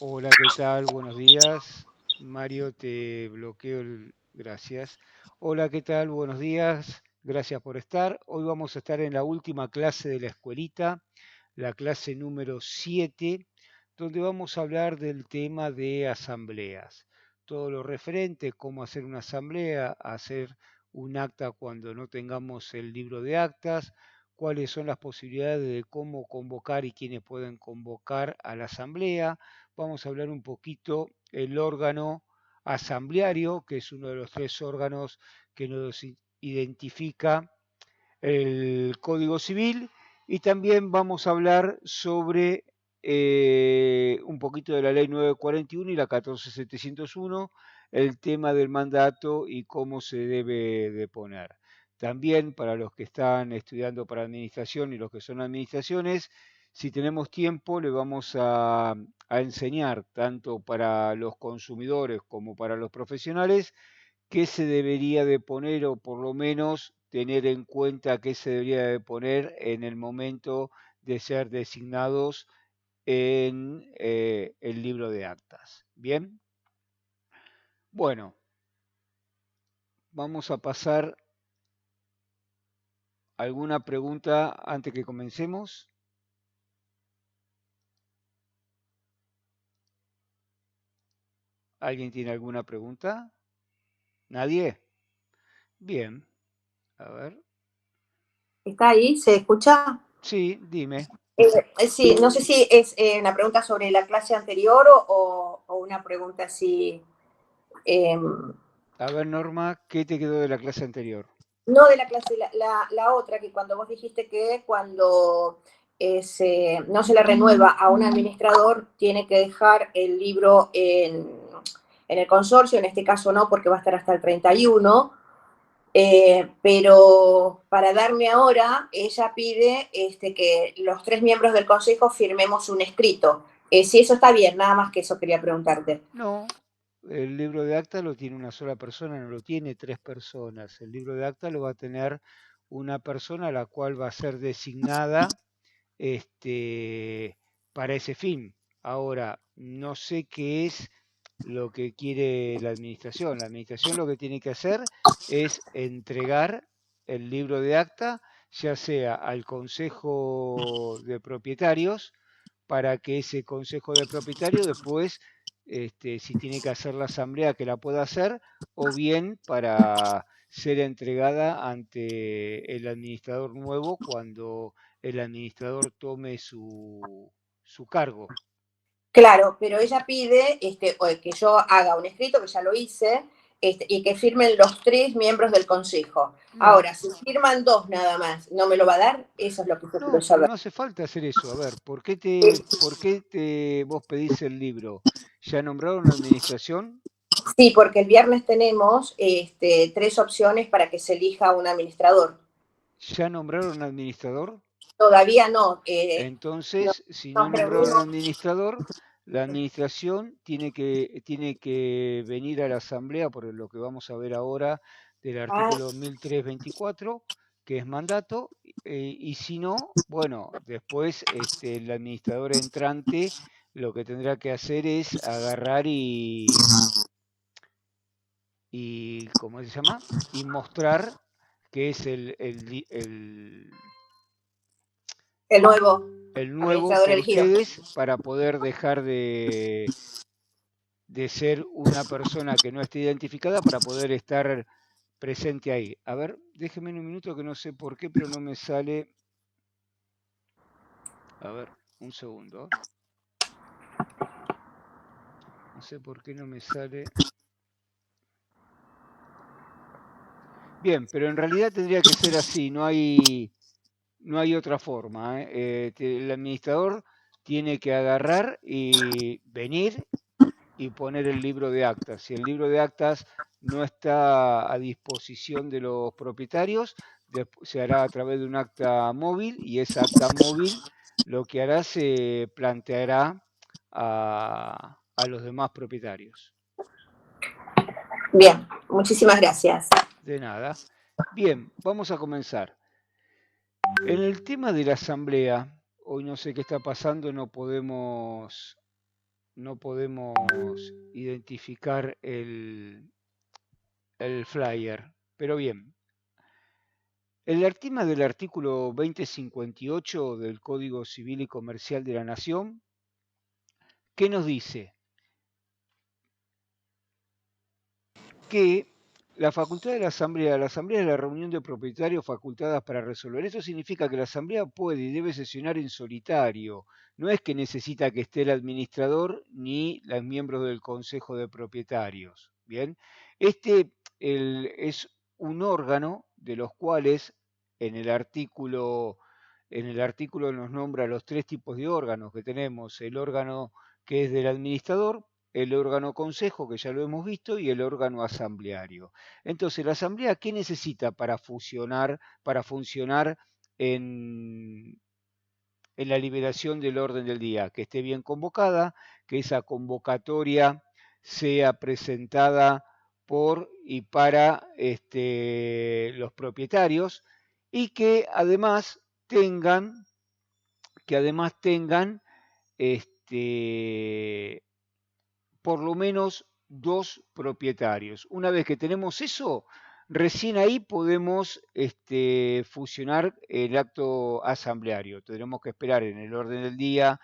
Hola, ¿qué tal? Buenos días. Mario, te bloqueo Gracias. Hola, ¿qué tal? Buenos días. Gracias por estar. Hoy vamos a estar en la última clase de la escuelita, la clase número 7, donde vamos a hablar del tema de asambleas. Todo lo referente, cómo hacer una asamblea, hacer un acta cuando no tengamos el libro de actas, cuáles son las posibilidades de cómo convocar y quiénes pueden convocar a la asamblea. Vamos a hablar un poquito el órgano asambleario, que es uno de los tres órganos que nos identifica el Código Civil, y también vamos a hablar sobre un poquito de la Ley 941 y la 14701, el tema del mandato y cómo se debe de poner. También para los que están estudiando para administración y los que son administraciones, si tenemos tiempo, le vamos a enseñar, tanto para los consumidores como para los profesionales, qué se debería de poner o por lo menos tener en cuenta qué se debería de poner en el momento de ser designados en el libro de actas. Bien, bueno, vamos a pasar alguna pregunta antes que comencemos. ¿Alguien tiene alguna pregunta? ¿Nadie? Bien, a ver. ¿Está ahí? ¿Se escucha? Sí, dime. Sí, no sé si es una pregunta sobre la clase anterior o una pregunta así, eh, A ver, Norma, ¿qué te quedó de la clase anterior? no de la clase, la otra, que cuando vos dijiste que cuando no se le renueva a un administrador, tiene que dejar el libro en el consorcio, en este caso no, porque va a estar hasta el 31. Pero para darme ahora, ella pide que los tres miembros del consejo firmemos un escrito. Si eso está bien, nada más que eso quería preguntarte. No, el libro de acta lo tiene una sola persona, no lo tiene tres personas. El libro de acta lo va a tener una persona a la cual va a ser designada este, para ese fin. Ahora, no sé qué es lo que quiere la administración. La administración lo que tiene que hacer es entregar el libro de acta, ya sea al consejo de propietarios, para que ese consejo de propietarios después, si tiene que hacer la asamblea, que la pueda hacer, o bien para ser entregada ante el administrador nuevo cuando el administrador tome su cargo. Claro, pero ella pide que yo haga un escrito, que ya lo hice, y que firmen los tres miembros del consejo. No, Ahora, si firman dos nada más, ¿no me lo va a dar? Eso es lo que yo quiero no, pero saber. no hace falta hacer eso. A ver, ¿por qué vos pedís el libro? ¿Ya nombraron una administración? Sí, porque el viernes tenemos tres opciones para que se elija un administrador. ¿Ya nombraron un administrador? Todavía no. No, Entonces, si no nos nombraron un reunimos. administrador, la administración tiene que venir a la asamblea, por lo que vamos a ver ahora del Ah, artículo 1324, que es mandato, y si no, bueno, después el administrador entrante lo que tendrá que hacer es agarrar y ¿cómo se llama? Y mostrar que es el nuevo el nuevo administrador por elegido. ustedes para poder dejar de ser una persona que no esté identificada para poder estar presente ahí. A ver, déjeme un minuto que no sé por qué, pero no me sale. A ver, un segundo. No sé por qué no me sale. Bien, pero en realidad tendría que ser así, no hay otra forma. El administrador tiene que agarrar y venir y poner el libro de actas. Si el libro de actas no está a disposición de los propietarios, se hará a través de un acta móvil y esa acta móvil lo que hará se planteará a los demás propietarios. Bien, muchísimas gracias. De nada. Bien, vamos a comenzar. En el tema de la asamblea, hoy no sé qué está pasando, no podemos identificar el flyer. Pero bien, el tema del artículo 2058 del Código Civil y Comercial de la Nación, ¿qué nos dice? Que la Asamblea es la reunión de propietarios facultadas para resolver. Eso significa que la Asamblea puede y debe sesionar en solitario. No es que necesita que esté el administrador ni los miembros del Consejo de Propietarios. Bien, este es un órgano de los cuales en el artículo, en el artículo nos nombra los tres tipos de órganos que tenemos: el órgano que es del administrador, el órgano consejo, que ya lo hemos visto, y el órgano asambleario. Entonces, la asamblea, ¿qué necesita para fusionar, para funcionar en la liberación del orden del día? Que esté bien convocada, que esa convocatoria sea presentada por y para los propietarios, y que además tengan este, por lo menos dos propietarios. Una vez que tenemos eso, recién ahí podemos fusionar el acto asambleario. Tendremos que esperar en el orden del día.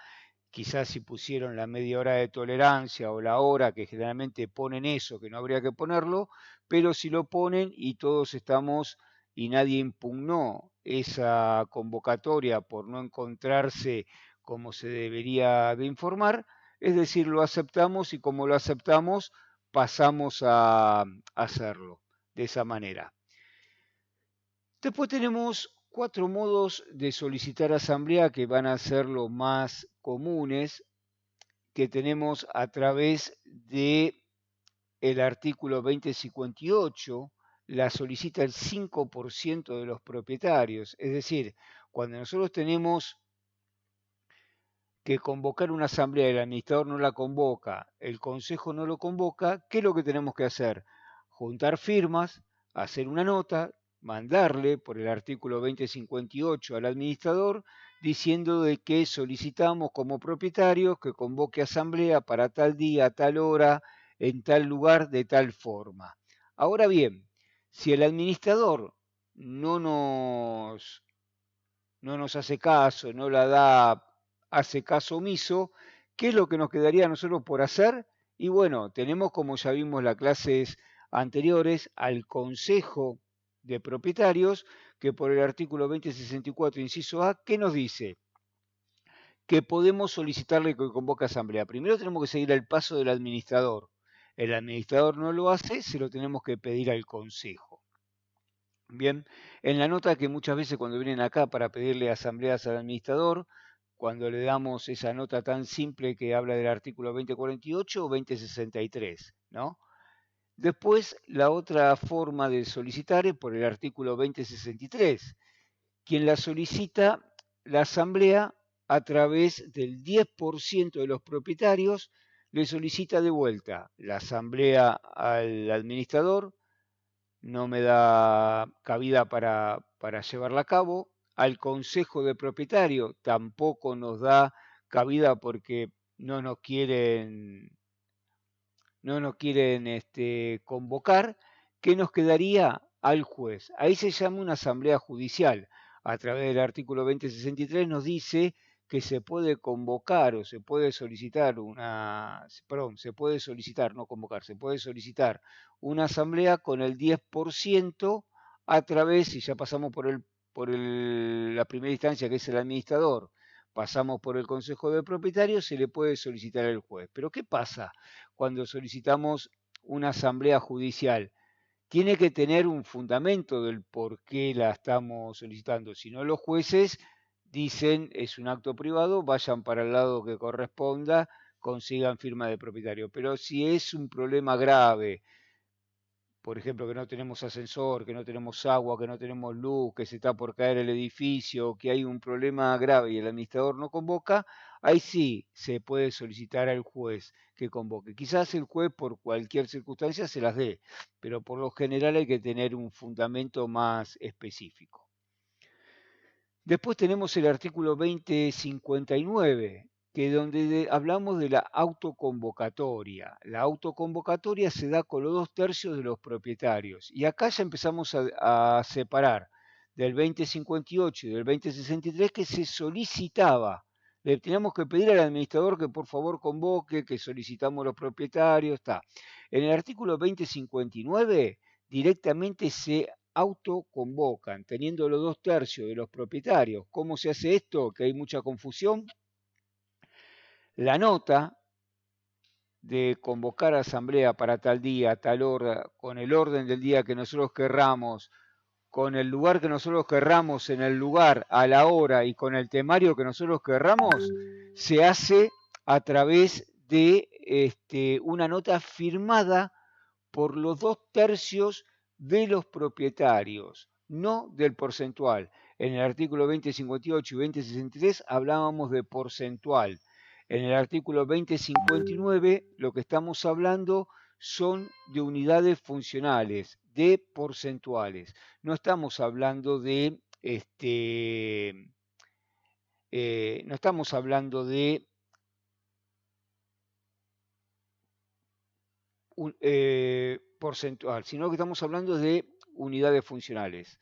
Quizás si pusieron la media hora de tolerancia o la hora, que generalmente ponen eso, que no habría que ponerlo, pero si lo ponen y todos estamos y nadie impugnó esa convocatoria por no encontrarse como se debería de informar, es decir, lo aceptamos, y como lo aceptamos, pasamos a hacerlo de esa manera. Después tenemos 4 modos de solicitar asamblea que van a ser los más comunes, que tenemos a través de el artículo 2058. La solicita el 5% de los propietarios. Es decir, cuando nosotros tenemos que convocar una asamblea y el administrador no la convoca, el consejo no lo convoca, ¿qué es lo que tenemos que hacer? Juntar firmas, hacer una nota, mandarle por el artículo 2058 al administrador diciendo de que solicitamos como propietarios que convoque asamblea para tal día, tal hora, en tal lugar, de tal forma. Ahora bien, si el administrador no nos no nos hace caso, no la da, hace caso omiso, ¿qué es lo que nos quedaría a nosotros por hacer? Y bueno, tenemos, como ya vimos en las clases anteriores, al Consejo de Propietarios, que por el artículo 2064, inciso A, ¿qué nos dice? Que podemos solicitarle que convoque asamblea. Primero tenemos que seguir el paso del administrador. El administrador no lo hace, se lo tenemos que pedir al Consejo. Bien, en la nota que muchas veces cuando vienen acá para pedirle asambleas al administrador, cuando le damos esa nota tan simple que habla del artículo 2048 o 2063, ¿no? Después, la otra forma de solicitar es por el artículo 2063. Quien la solicita, la asamblea, a través del 10% de los propietarios, le solicita de vuelta la asamblea al administrador, no me da cabida para llevarla a cabo. Al consejo de propietario tampoco nos da cabida porque no nos quieren, no nos quieren convocar. ¿Qué nos quedaría? Al juez. Ahí se llama una asamblea judicial. A través del artículo 2063 nos dice que se puede convocar o se puede solicitar perdón, se puede solicitar, no convocar, se puede solicitar una asamblea con el 10% a través, si ya pasamos la primera instancia, que es el administrador, pasamos por el consejo de propietarios, se le puede solicitar al juez. Pero ¿qué pasa cuando solicitamos una asamblea judicial? Tiene que tener un fundamento del por qué la estamos solicitando. Si no, los jueces dicen es un acto privado, vayan para el lado que corresponda, consigan firma de propietario. Pero si es un problema grave, por ejemplo, que no tenemos ascensor, que no tenemos agua, que no tenemos luz, que se está por caer el edificio, que hay un problema grave y el administrador no convoca, ahí sí se puede solicitar al juez que convoque. Quizás el juez por cualquier circunstancia se las dé, pero por lo general hay que tener un fundamento más específico. Después tenemos el artículo 2059. que donde hablamos de la autoconvocatoria. La autoconvocatoria se da con los 2/3 de los propietarios. Y acá ya empezamos a separar del 2058 y del 2063 que se solicitaba. Le teníamos que pedir al administrador que por favor convoque, que solicitamos los propietarios, está. En el artículo 2059 directamente se autoconvocan, teniendo los 2/3 de los propietarios. ¿Cómo se hace esto? Que hay mucha confusión. La nota de convocar a asamblea para tal día, tal hora, con el orden del día que nosotros querramos, con el lugar que nosotros querramos, en el lugar, a la hora y con el temario que nosotros querramos, se hace a través de una nota firmada por los 2/3 de los propietarios, no del porcentual. En el artículo 2058 y 2063 hablábamos de porcentual. En el artículo 2059 lo que estamos hablando son de unidades funcionales, de porcentuales. No estamos hablando de no estamos hablando de porcentual, sino que estamos hablando de unidades funcionales.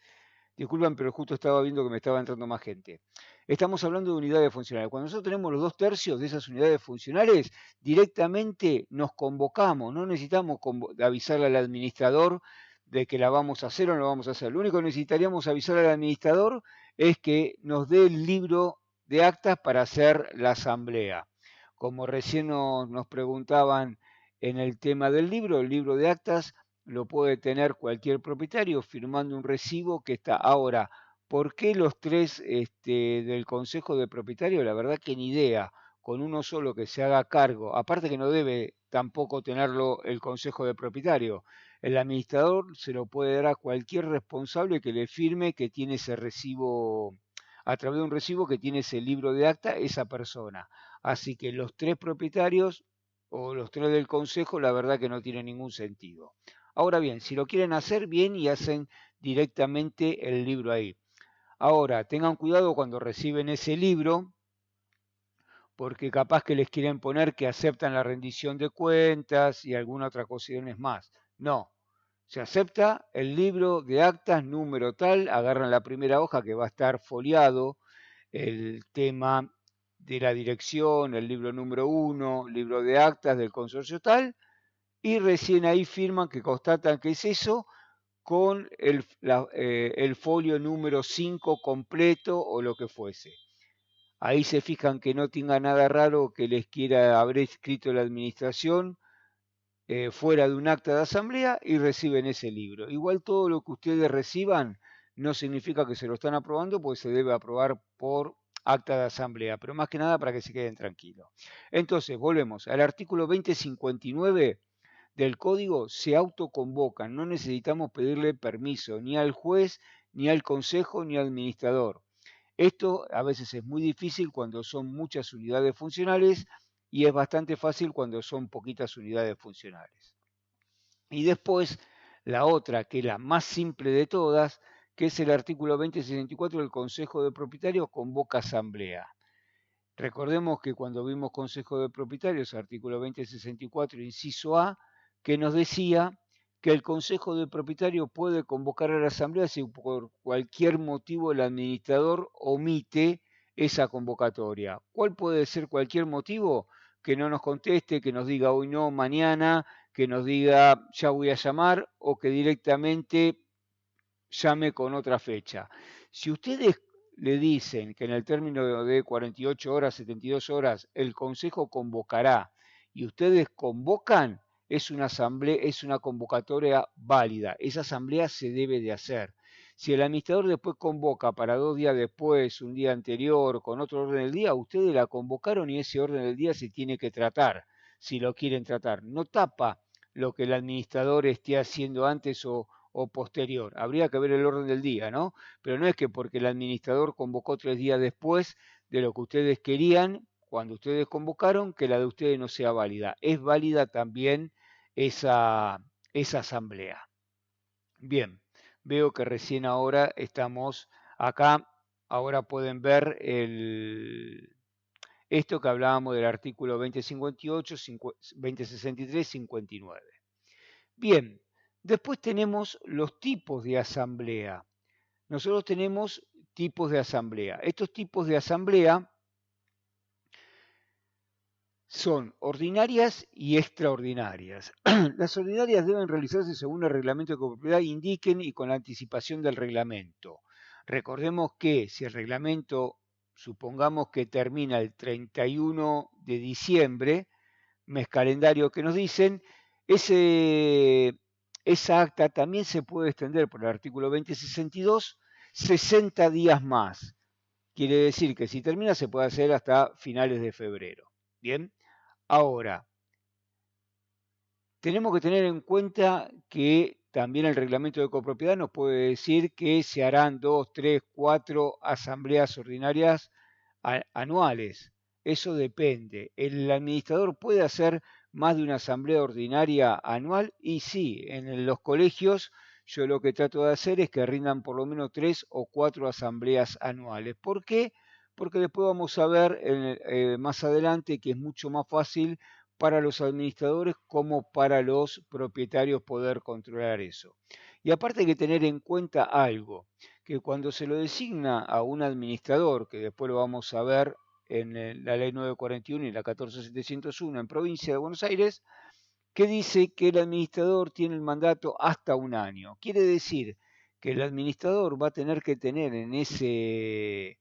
Disculpen, pero justo estaba viendo que me estaba entrando más gente. Estamos hablando de unidades funcionales. Cuando nosotros tenemos los 2/3 de esas unidades funcionales, directamente nos convocamos, no necesitamos avisarle al administrador de que la vamos a hacer o no la vamos a hacer. Lo único que necesitaríamos avisar al administrador es que nos dé el libro de actas para hacer la asamblea. Como recién nos preguntaban en el tema del libro, el libro de actas lo puede tener cualquier propietario firmando un recibo que está. Ahora, ¿por qué los tres del Consejo de Propietarios? La verdad que ni idea. Con uno solo que se haga cargo, aparte que no debe tampoco tenerlo el Consejo de Propietarios. El administrador se lo puede dar a cualquier responsable que le firme que tiene ese recibo, a través de un recibo que tiene ese libro de acta, esa persona. Así que los tres propietarios o los tres del Consejo, la verdad que no tiene ningún sentido. Ahora bien, si lo quieren hacer bien y hacen directamente el libro ahí. Ahora, tengan cuidado cuando reciben ese libro, porque capaz que les quieren poner que aceptan la rendición de cuentas y alguna otra cuestiones más. No, se acepta el libro de actas número tal, agarran la primera hoja que va a estar foliado, el tema de la dirección, el libro número 1, libro de actas del consorcio tal, y recién ahí firman que constatan que es eso con el folio número 5 completo o lo que fuese. Ahí se fijan que no tenga nada raro que les quiera haber escrito la administración fuera de un acta de asamblea y reciben ese libro. Igual todo lo que ustedes reciban no significa que se lo están aprobando, porque se debe aprobar por acta de asamblea, pero más que nada para que se queden tranquilos. Entonces, volvemos al artículo 2059 del código. Se autoconvocan, no necesitamos pedirle permiso ni al juez, ni al consejo, ni al administrador. Esto a veces es muy difícil cuando son muchas unidades funcionales y es bastante fácil cuando son poquitas unidades funcionales. Y después la otra, que es la más simple de todas, que es el artículo 2064 del Consejo de Propietarios convoca asamblea. Recordemos que cuando vimos Consejo de Propietarios, artículo 2064, inciso A, que nos decía que el Consejo de Propietarios puede convocar a la Asamblea si por cualquier motivo el administrador omite esa convocatoria. ¿Cuál puede ser cualquier motivo? Que no nos conteste, que nos diga hoy no, mañana, que nos diga ya voy a llamar o que directamente llame con otra fecha. Si ustedes le dicen que en el término de 48 horas, 72 horas, el Consejo convocará y ustedes convocan, es una asamblea, es una convocatoria válida. Esa asamblea se debe de hacer. Si el administrador después convoca para 2 días después, un día anterior, con otro orden del día, ustedes la convocaron y ese orden del día se tiene que tratar, si lo quieren tratar. No tapa lo que el administrador esté haciendo antes o posterior. Habría que ver el orden del día, ¿no? Pero no es que porque el administrador convocó 3 días después de lo que ustedes querían, cuando ustedes convocaron, que la de ustedes no sea válida. Es válida también esa asamblea. Bien, veo que recién ahora estamos acá. Ahora pueden ver Esto que hablábamos del artículo 2058, 2063, 59. Bien, después tenemos los tipos de asamblea. Nosotros tenemos tipos de asamblea. Estos tipos de asamblea son ordinarias y extraordinarias. Las ordinarias deben realizarse según el reglamento de copropiedad indiquen y con la anticipación del reglamento. Recordemos que si el reglamento, supongamos que termina el 31 de diciembre, mes calendario que nos dicen, esa acta también se puede extender por el artículo 2062 60 días más. Quiere decir que si termina se puede hacer hasta finales de febrero. Bien, ahora, tenemos que tener en cuenta que también el reglamento de copropiedad nos puede decir que se harán 2, 3, 4 asambleas ordinarias anuales. Eso depende. ¿El administrador puede hacer más de una asamblea ordinaria anual? Y sí, en los colegios yo lo que trato de hacer es que rindan por lo menos 3 o 4 asambleas anuales. ¿Por qué? Porque después vamos a ver más adelante que es mucho más fácil para los administradores como para los propietarios poder controlar eso. Y aparte hay que tener en cuenta algo, que cuando se lo designa a un administrador, que después lo vamos a ver en la ley 941 y la 14701 en provincia de Buenos Aires, que dice que el administrador tiene el mandato hasta un año. Quiere decir que el administrador va a tener que tener en ese,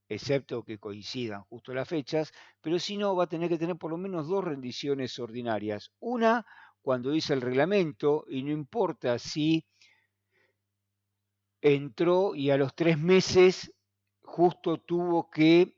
excepto que coincidan justo las fechas, pero si no va a tener que tener por lo menos 2 rendiciones ordinarias. Una cuando dice el reglamento y no importa si entró y a los 3 meses justo tuvo que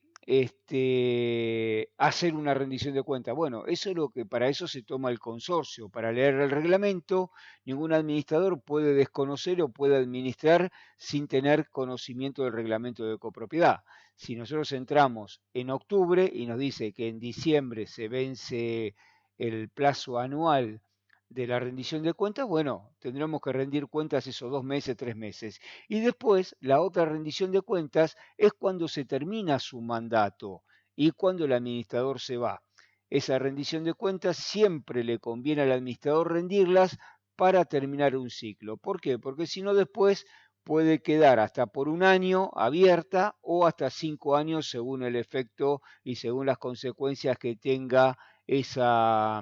hacer una rendición de cuentas. Bueno, eso es lo que para eso se toma el consorcio, para leer el reglamento. Ningún administrador puede desconocer o puede administrar sin tener conocimiento del reglamento de copropiedad. Si nosotros entramos en octubre y nos dice que en diciembre se vence el plazo anual de la rendición de cuentas, bueno, tendremos que rendir cuentas esos 2 meses, 3 meses. Y después, la otra rendición de cuentas es cuando se termina su mandato y cuando el administrador se va. Esa rendición de cuentas siempre le conviene al administrador rendirlas para terminar un ciclo. ¿Por qué? Porque si no después puede quedar hasta por un año abierta o hasta 5 años según el efecto y según las consecuencias que tenga esa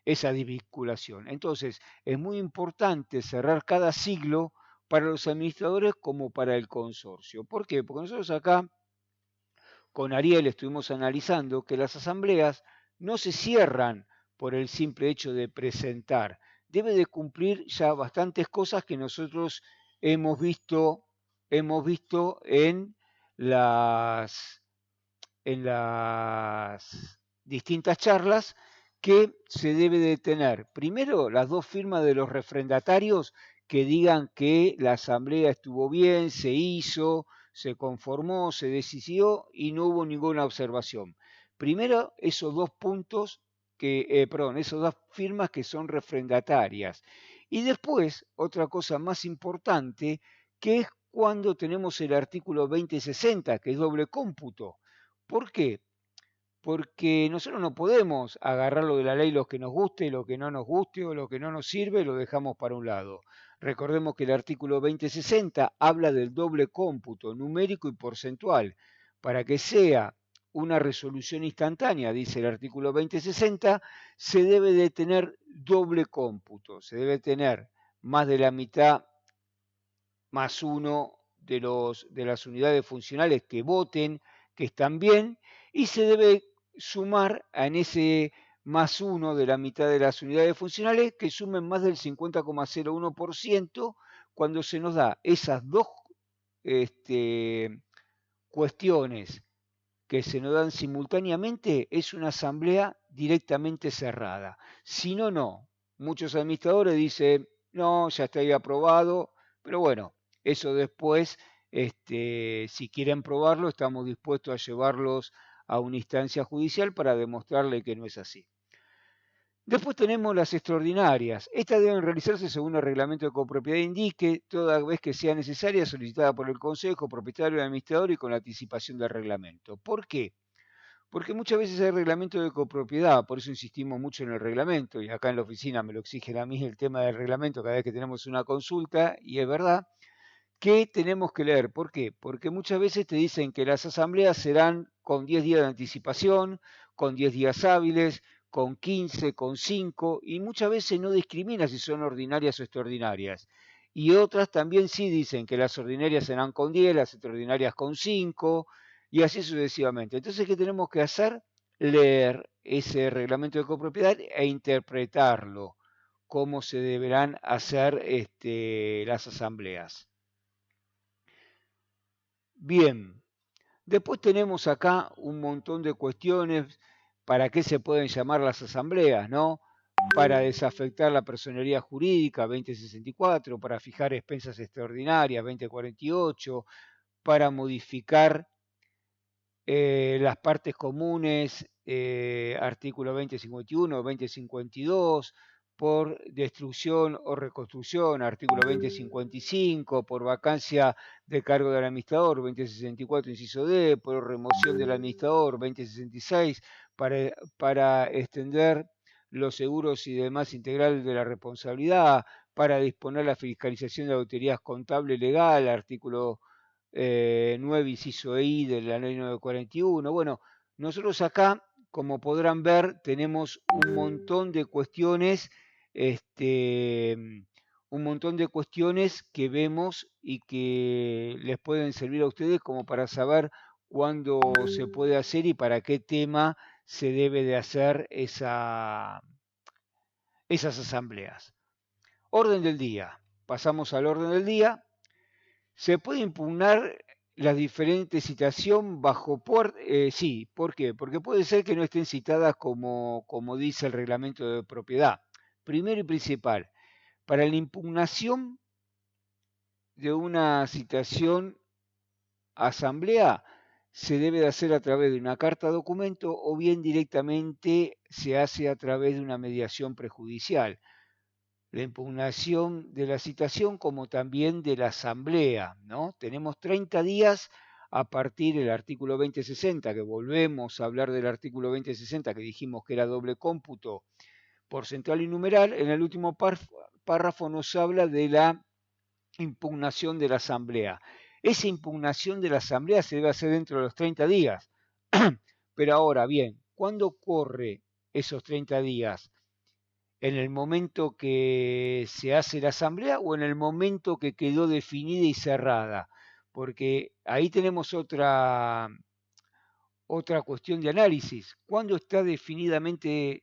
desvinculación. Entonces, es muy importante cerrar cada siglo para los administradores como para el consorcio. ¿Por qué? Porque nosotros acá con Ariel estuvimos analizando que las asambleas no se cierran por el simple hecho de presentar. Debe de cumplir ya bastantes cosas que nosotros hemos visto las, en las distintas charlas que se debe de tener. Primero, las 2 firmas de los refrendatarios que digan que la asamblea estuvo bien, se hizo, se conformó, se decidió y no hubo ninguna observación. Primero, esos 2 puntos esas 2 firmas que son refrendatarias. Y después, otra cosa más importante, que es cuando tenemos el artículo 2060, que es doble cómputo. ¿Por qué? Porque nosotros no podemos agarrar lo de la ley lo que nos guste, lo que no nos guste o lo que no nos sirve, lo dejamos para un lado. Recordemos que el artículo 2060 habla del doble cómputo numérico y porcentual. Para que sea una resolución instantánea, dice el artículo 2060, se debe de tener doble cómputo, se debe tener más de la mitad más uno de las unidades funcionales que voten, que están bien, y se debe sumar en ese más uno de la mitad de las unidades funcionales que sumen más del 50,01% cuando se nos da esas 2 cuestiones que se nos dan simultáneamente, es una asamblea directamente cerrada. Si no, no. Muchos administradores dicen, no, ya está ahí aprobado, pero bueno, eso después, si quieren probarlo, estamos dispuestos a llevarlos a una instancia judicial para demostrarle que no es así. Después tenemos las extraordinarias. Estas deben realizarse según el reglamento de copropiedad indique, toda vez que sea necesaria, solicitada por el Consejo, propietario y administrador y con la anticipación del reglamento. ¿Por qué? Porque muchas veces hay reglamento de copropiedad, por eso insistimos mucho en el reglamento, y acá en la oficina me lo exigen a mí el tema del reglamento cada vez que tenemos una consulta, y es verdad que tenemos que leer. ¿Por qué? Porque muchas veces te dicen que las asambleas serán con 10 días de anticipación, con 10 días hábiles, con 15, con 5, y muchas veces no discrimina si son ordinarias o extraordinarias. Y otras también sí dicen que las ordinarias serán con 10, las extraordinarias con 5, y así sucesivamente. Entonces, ¿qué tenemos que hacer? Leer ese reglamento de copropiedad e interpretarlo, cómo se deberán hacer las asambleas. Bien, después tenemos acá un montón de cuestiones para qué se pueden llamar las asambleas, ¿no? Para desafectar la personería jurídica, 2064, para fijar expensas extraordinarias, 2048, para modificar las partes comunes, artículo 2051, 2052, por destrucción o reconstrucción, artículo 2055, por vacancia de cargo del administrador, 2064, inciso D, por remoción del administrador, 2066, para extender los seguros y demás integral de la responsabilidad, para disponer la fiscalización de autoridades contable legal, artículo 9, inciso I de la ley 941. Bueno, nosotros acá, como podrán ver, tenemos un montón de cuestiones, este, un montón de cuestiones que vemos y que les pueden servir a ustedes como para saber cuándo se puede hacer y para qué tema se debe de hacer esas asambleas. Orden del día. Pasamos al orden del día. Se puede impugnar la diferente citación bajo sí, ¿por qué? Porque puede ser que no estén citadas como dice el reglamento de propiedad. Primero y principal, para la impugnación de una citación asamblea se debe de hacer a través de una carta documento o bien directamente se hace a través de una mediación prejudicial. La impugnación de la citación como también de la asamblea, ¿no? Tenemos 30 días a partir del artículo 2060, que volvemos a hablar del artículo 2060, que dijimos que era doble cómputo porcentual y numeral. En el último párrafo nos habla de la impugnación de la asamblea. Esa impugnación de la asamblea se debe hacer dentro de los 30 días. Pero ahora bien, ¿cuándo corre esos 30 días? ¿En el momento que se hace la asamblea o en el momento que quedó definida y cerrada? Porque ahí tenemos otra cuestión de análisis. ¿Cuándo está definitivamente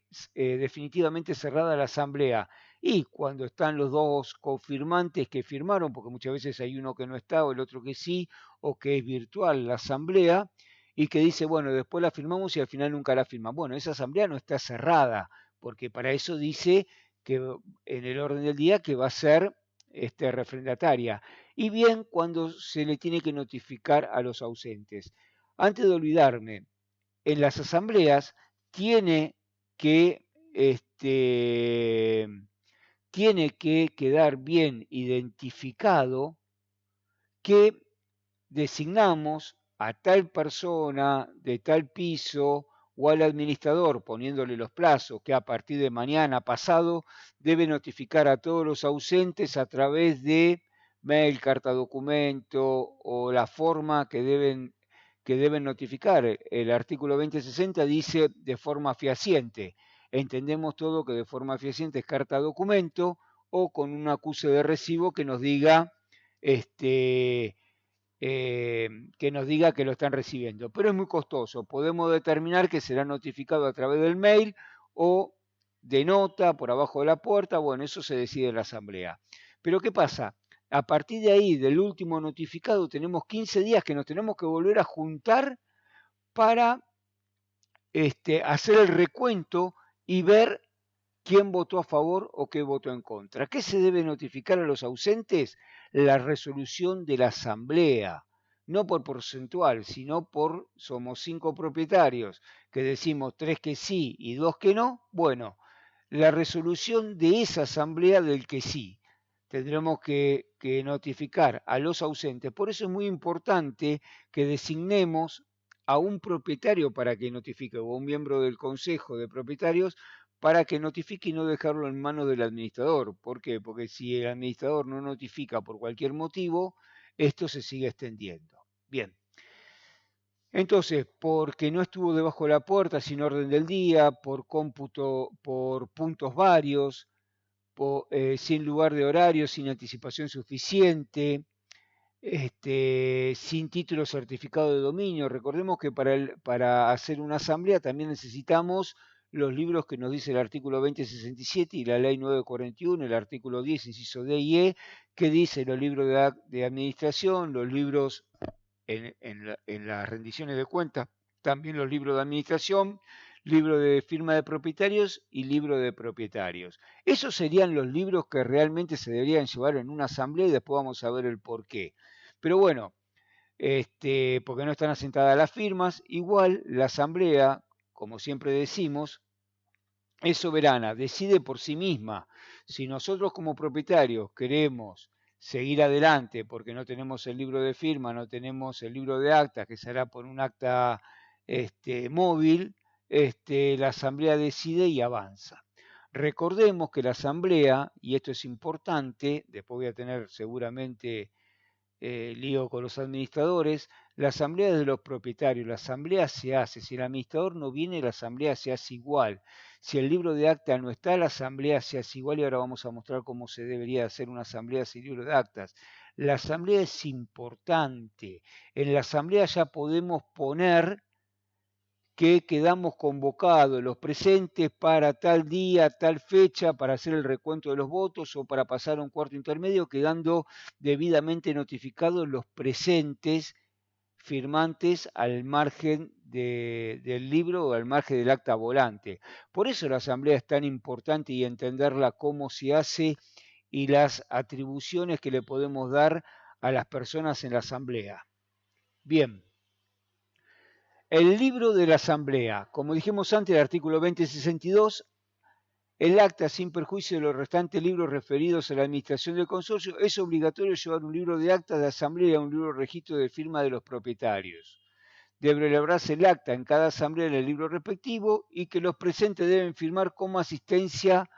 cerrada la asamblea? Y cuando están los dos confirmantes que firmaron, porque muchas veces hay uno que no está o el otro que sí, o que es virtual la asamblea, y que dice, bueno, después la firmamos y al final nunca la firman. Bueno, esa asamblea no está cerrada, porque para eso dice que en el orden del día que va a ser refrendataria. Y bien, cuando se le tiene que notificar a los ausentes. Antes de olvidarme, en las asambleas tiene que, tiene que quedar bien identificado que designamos a tal persona de tal piso o al administrador, poniéndole los plazos, que a partir de mañana pasado debe notificar a todos los ausentes a través de mail, carta documento o la forma que deben notificar. El artículo 2060 dice de forma fehaciente. Entendemos todo que de forma fehaciente es carta documento o con un acuse de recibo que nos diga este, que lo están recibiendo. Pero es muy costoso. Podemos determinar que será notificado a través del mail o de nota por abajo de la puerta. Bueno, eso se decide en la asamblea. Pero ¿qué pasa? A partir de ahí, del último notificado, tenemos 15 días que nos tenemos que volver a juntar para hacer el recuento y ver quién votó a favor o qué votó en contra. ¿Qué se debe notificar a los ausentes? La resolución de la asamblea, no por porcentual, sino somos 5 propietarios, que decimos 3 que sí y 2 que no. Bueno, la resolución de esa asamblea del que sí. Tendremos que notificar a los ausentes. Por eso es muy importante que designemos a un propietario para que notifique, o a un miembro del consejo de propietarios para que notifique y no dejarlo en manos del administrador. ¿Por qué? Porque si el administrador no notifica por cualquier motivo, esto se sigue extendiendo. Bien. Entonces, porque no estuvo debajo de la puerta sin orden del día, por cómputo, por puntos varios, sin lugar de horario, sin anticipación suficiente, sin título certificado de dominio. Recordemos que para hacer una asamblea también necesitamos los libros que nos dice el artículo 2067 y la ley 941, el artículo 10, inciso D y E, que dice los libros de administración, los libros en las rendiciones de cuentas, también los libros de administración, libro de firma de propietarios y libro de propietarios. Esos serían los libros que realmente se deberían llevar en una asamblea y después vamos a ver el por qué. Pero bueno, porque no están asentadas las firmas, igual la asamblea, como siempre decimos, es soberana, decide por sí misma. Si nosotros como propietarios queremos seguir adelante porque no tenemos el libro de firma, no tenemos el libro de actas, que será por un acta móvil, la asamblea decide y avanza. Recordemos que la asamblea, y esto es importante, después voy a tener seguramente lío con los administradores, la asamblea es de los propietarios, la asamblea se hace, si el administrador no viene, la asamblea se hace igual, si el libro de acta no está, la asamblea se hace igual y ahora vamos a mostrar cómo se debería hacer una asamblea sin libro de actas. La asamblea es importante, en la asamblea ya podemos poner que quedamos convocados los presentes para tal día, tal fecha, para hacer el recuento de los votos o para pasar a un cuarto intermedio, quedando debidamente notificados los presentes firmantes al margen del libro o al margen del acta volante. Por eso la asamblea es tan importante y entenderla cómo se hace y las atribuciones que le podemos dar a las personas en la asamblea. Bien. El libro de la Asamblea, como dijimos antes, el artículo 2062, el acta sin perjuicio de los restantes libros referidos a la administración del consorcio, es obligatorio llevar un libro de acta de asamblea y un libro de registro de firma de los propietarios. Debe elaborarse el acta en cada asamblea en el libro respectivo y que los presentes deben firmar como asistencia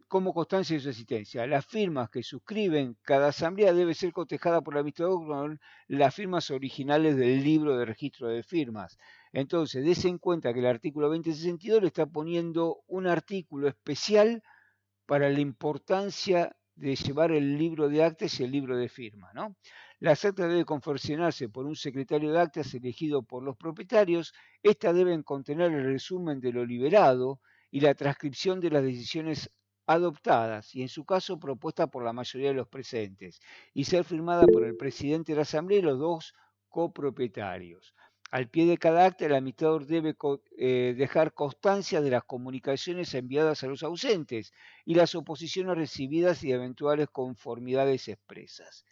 como constancia de su existencia. Las firmas que suscriben cada asamblea debe ser cotejada por el administrador con las firmas originales del libro de registro de firmas. Entonces, dése en cuenta que el artículo 2062 le está poniendo un artículo especial para la importancia de llevar el libro de actas y el libro de firma, ¿no? Las actas deben confeccionarse por un secretario de actas elegido por los propietarios. Estas deben contener el resumen de lo liberado y la transcripción de las decisiones adoptadas y en su caso propuesta por la mayoría de los presentes y ser firmada por el presidente de la asamblea y los dos copropietarios. Al pie de cada acta, el administrador debe dejar constancia de las comunicaciones enviadas a los ausentes y las oposiciones recibidas y eventuales conformidades expresas.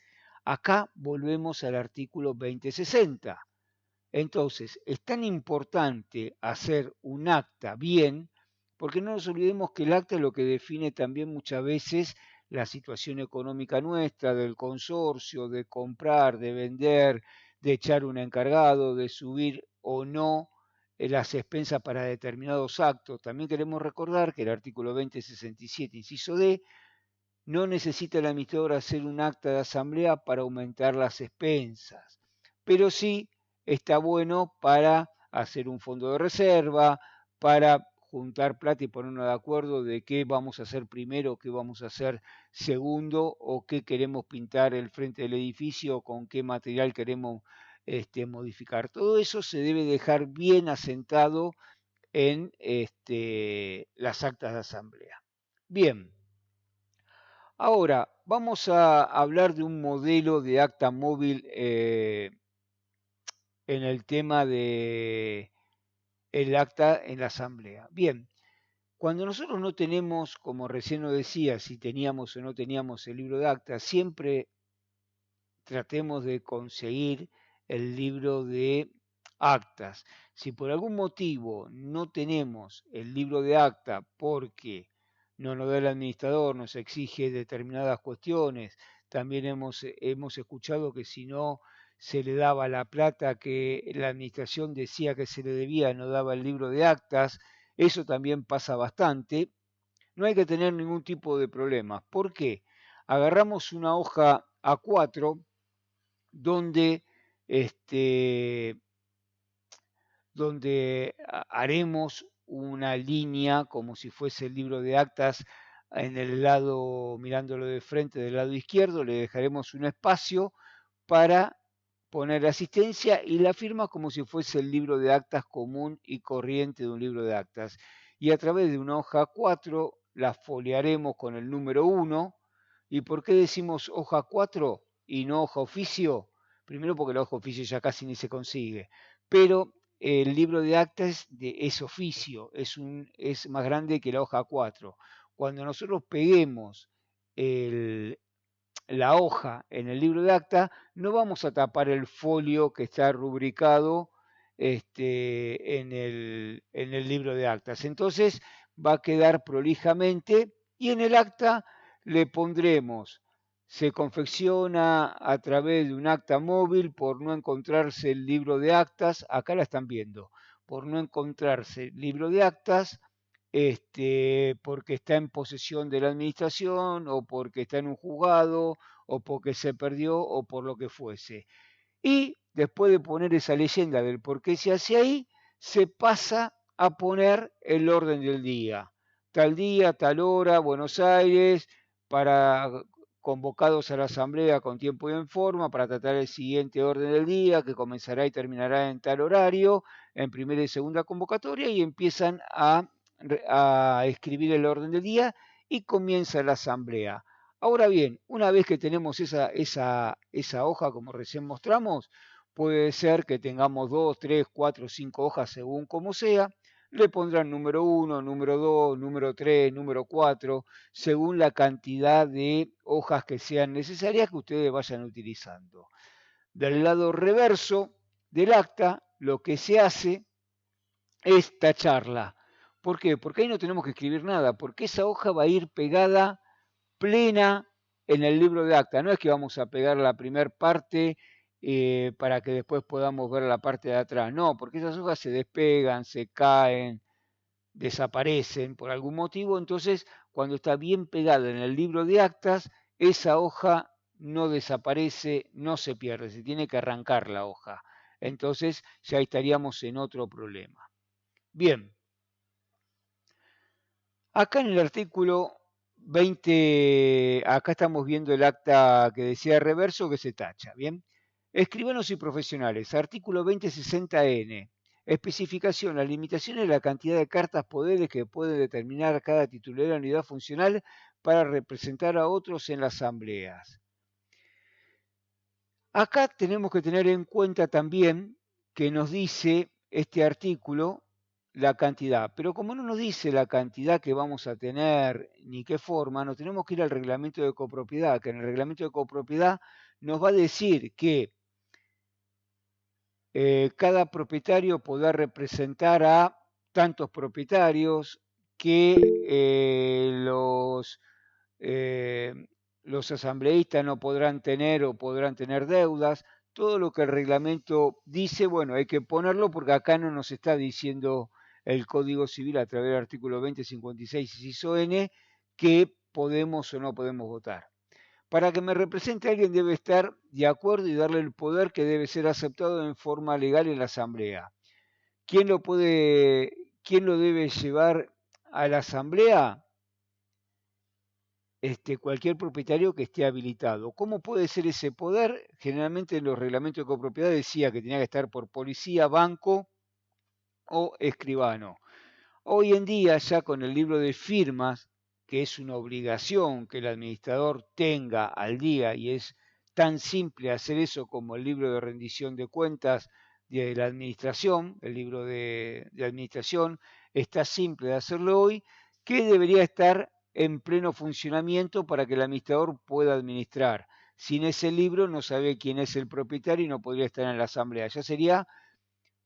Acá volvemos al artículo 2060. Entonces, es tan importante hacer un acta bien, porque no nos olvidemos que el acta es lo que define también muchas veces la situación económica nuestra, del consorcio, de comprar, de vender, de echar un encargado, de subir o no las expensas para determinados actos. También queremos recordar que el artículo 2067, inciso D, no necesita el administrador hacer un acta de asamblea para aumentar las expensas, pero sí está bueno para hacer un fondo de reserva, para juntar plata y ponernos de acuerdo de qué vamos a hacer primero, qué vamos a hacer segundo o qué queremos pintar el frente del edificio, con qué material queremos modificar. Todo eso se debe dejar bien asentado en las actas de asamblea. Bien. Ahora, vamos a hablar de un modelo de acta móvil en el tema de el acta en la asamblea. Bien, cuando nosotros no tenemos, como recién lo decía, si teníamos o no teníamos el libro de acta, siempre tratemos de conseguir el libro de actas. Si por algún motivo no tenemos el libro de acta porque no nos da el administrador, nos exige determinadas cuestiones, también hemos escuchado que si no se le daba la plata que la administración decía que se le debía, no daba el libro de actas. Eso también pasa bastante. No hay que tener ningún tipo de problemas. ¿Por qué? Agarramos una hoja A4 donde, este, donde haremos una línea como si fuese el libro de actas en el lado, mirándolo de frente del lado izquierdo, le dejaremos un espacio para poner asistencia y la firma como si fuese el libro de actas común y corriente de un libro de actas. Y a través de una hoja 4 la foliaremos con el número 1. ¿Y por qué decimos hoja 4 y no hoja oficio? Primero porque la hoja oficio ya casi ni se consigue, pero el libro de actas es oficio, es más grande que la hoja 4. Cuando nosotros peguemos el, la hoja en el libro de acta, no vamos a tapar el folio que está rubricado en el libro de actas. Entonces va a quedar prolijamente y en el acta le pondremos, se confecciona a través de un acta móvil por no encontrarse el libro de actas, acá la están viendo, por no encontrarse el libro de actas, porque está en posesión de la administración o porque está en un juzgado o porque se perdió o por lo que fuese. Y después de poner esa leyenda del por qué se hace ahí, se pasa a poner el orden del día. Tal día, tal hora, Buenos Aires, para convocados a la asamblea con tiempo y en forma para tratar el siguiente orden del día que comenzará y terminará en tal horario, en primera y segunda convocatoria y empiezan a escribir el orden del día y comienza la asamblea. Ahora bien, una vez que tenemos esa hoja, como recién mostramos, puede ser que tengamos 2, 3, 4, 5 hojas según como sea. Le pondrán número 1, número 2, número 3, número 4, según la cantidad de hojas que sean necesarias que ustedes vayan utilizando. Del lado reverso del acta, lo que se hace es tacharla. ¿Por qué? Porque ahí no tenemos que escribir nada, porque esa hoja va a ir pegada plena en el libro de acta. No es que vamos a pegar la primera parte para que después podamos ver la parte de atrás. No, porque esas hojas se despegan, se caen, desaparecen por algún motivo. Entonces, cuando está bien pegada en el libro de actas, esa hoja no desaparece, no se pierde, se tiene que arrancar la hoja. Entonces, ya estaríamos en otro problema. Bien, acá en el artículo 20, acá estamos viendo el acta que decía reverso que se tacha, ¿bien? Escribanos y profesionales, artículo 2060N. Especificación, las limitaciones de la cantidad de cartas poderes que puede determinar cada titular de la unidad funcional para representar a otros en las asambleas. Acá tenemos que tener en cuenta también que nos dice este artículo la cantidad, pero como no nos dice la cantidad que vamos a tener ni qué forma, nos tenemos que ir al reglamento de copropiedad, que en el reglamento de copropiedad nos va a decir que cada propietario podrá representar a tantos propietarios, que eh, los asambleístas no podrán tener o podrán tener deudas. Todo lo que el reglamento dice, bueno, hay que ponerlo porque acá no nos está diciendo el Código Civil a través del artículo 2056 inciso N que podemos o no podemos votar. Para que me represente alguien debe estar de acuerdo y darle el poder que debe ser aceptado en forma legal en la asamblea. ¿Quién lo debe llevar a la asamblea? Cualquier propietario que esté habilitado. ¿Cómo puede ser ese poder? Generalmente en los reglamentos de copropiedad decía que tenía que estar por policía, banco o escribano. Hoy en día, ya con el libro de firmas, que es una obligación que el administrador tenga al día y es tan simple hacer eso como el libro de rendición de cuentas de la administración, el libro de administración, está simple de hacerlo hoy, que debería estar en pleno funcionamiento para que el administrador pueda administrar. Sin ese libro no sabe quién es el propietario y no podría estar en la asamblea. Ya sería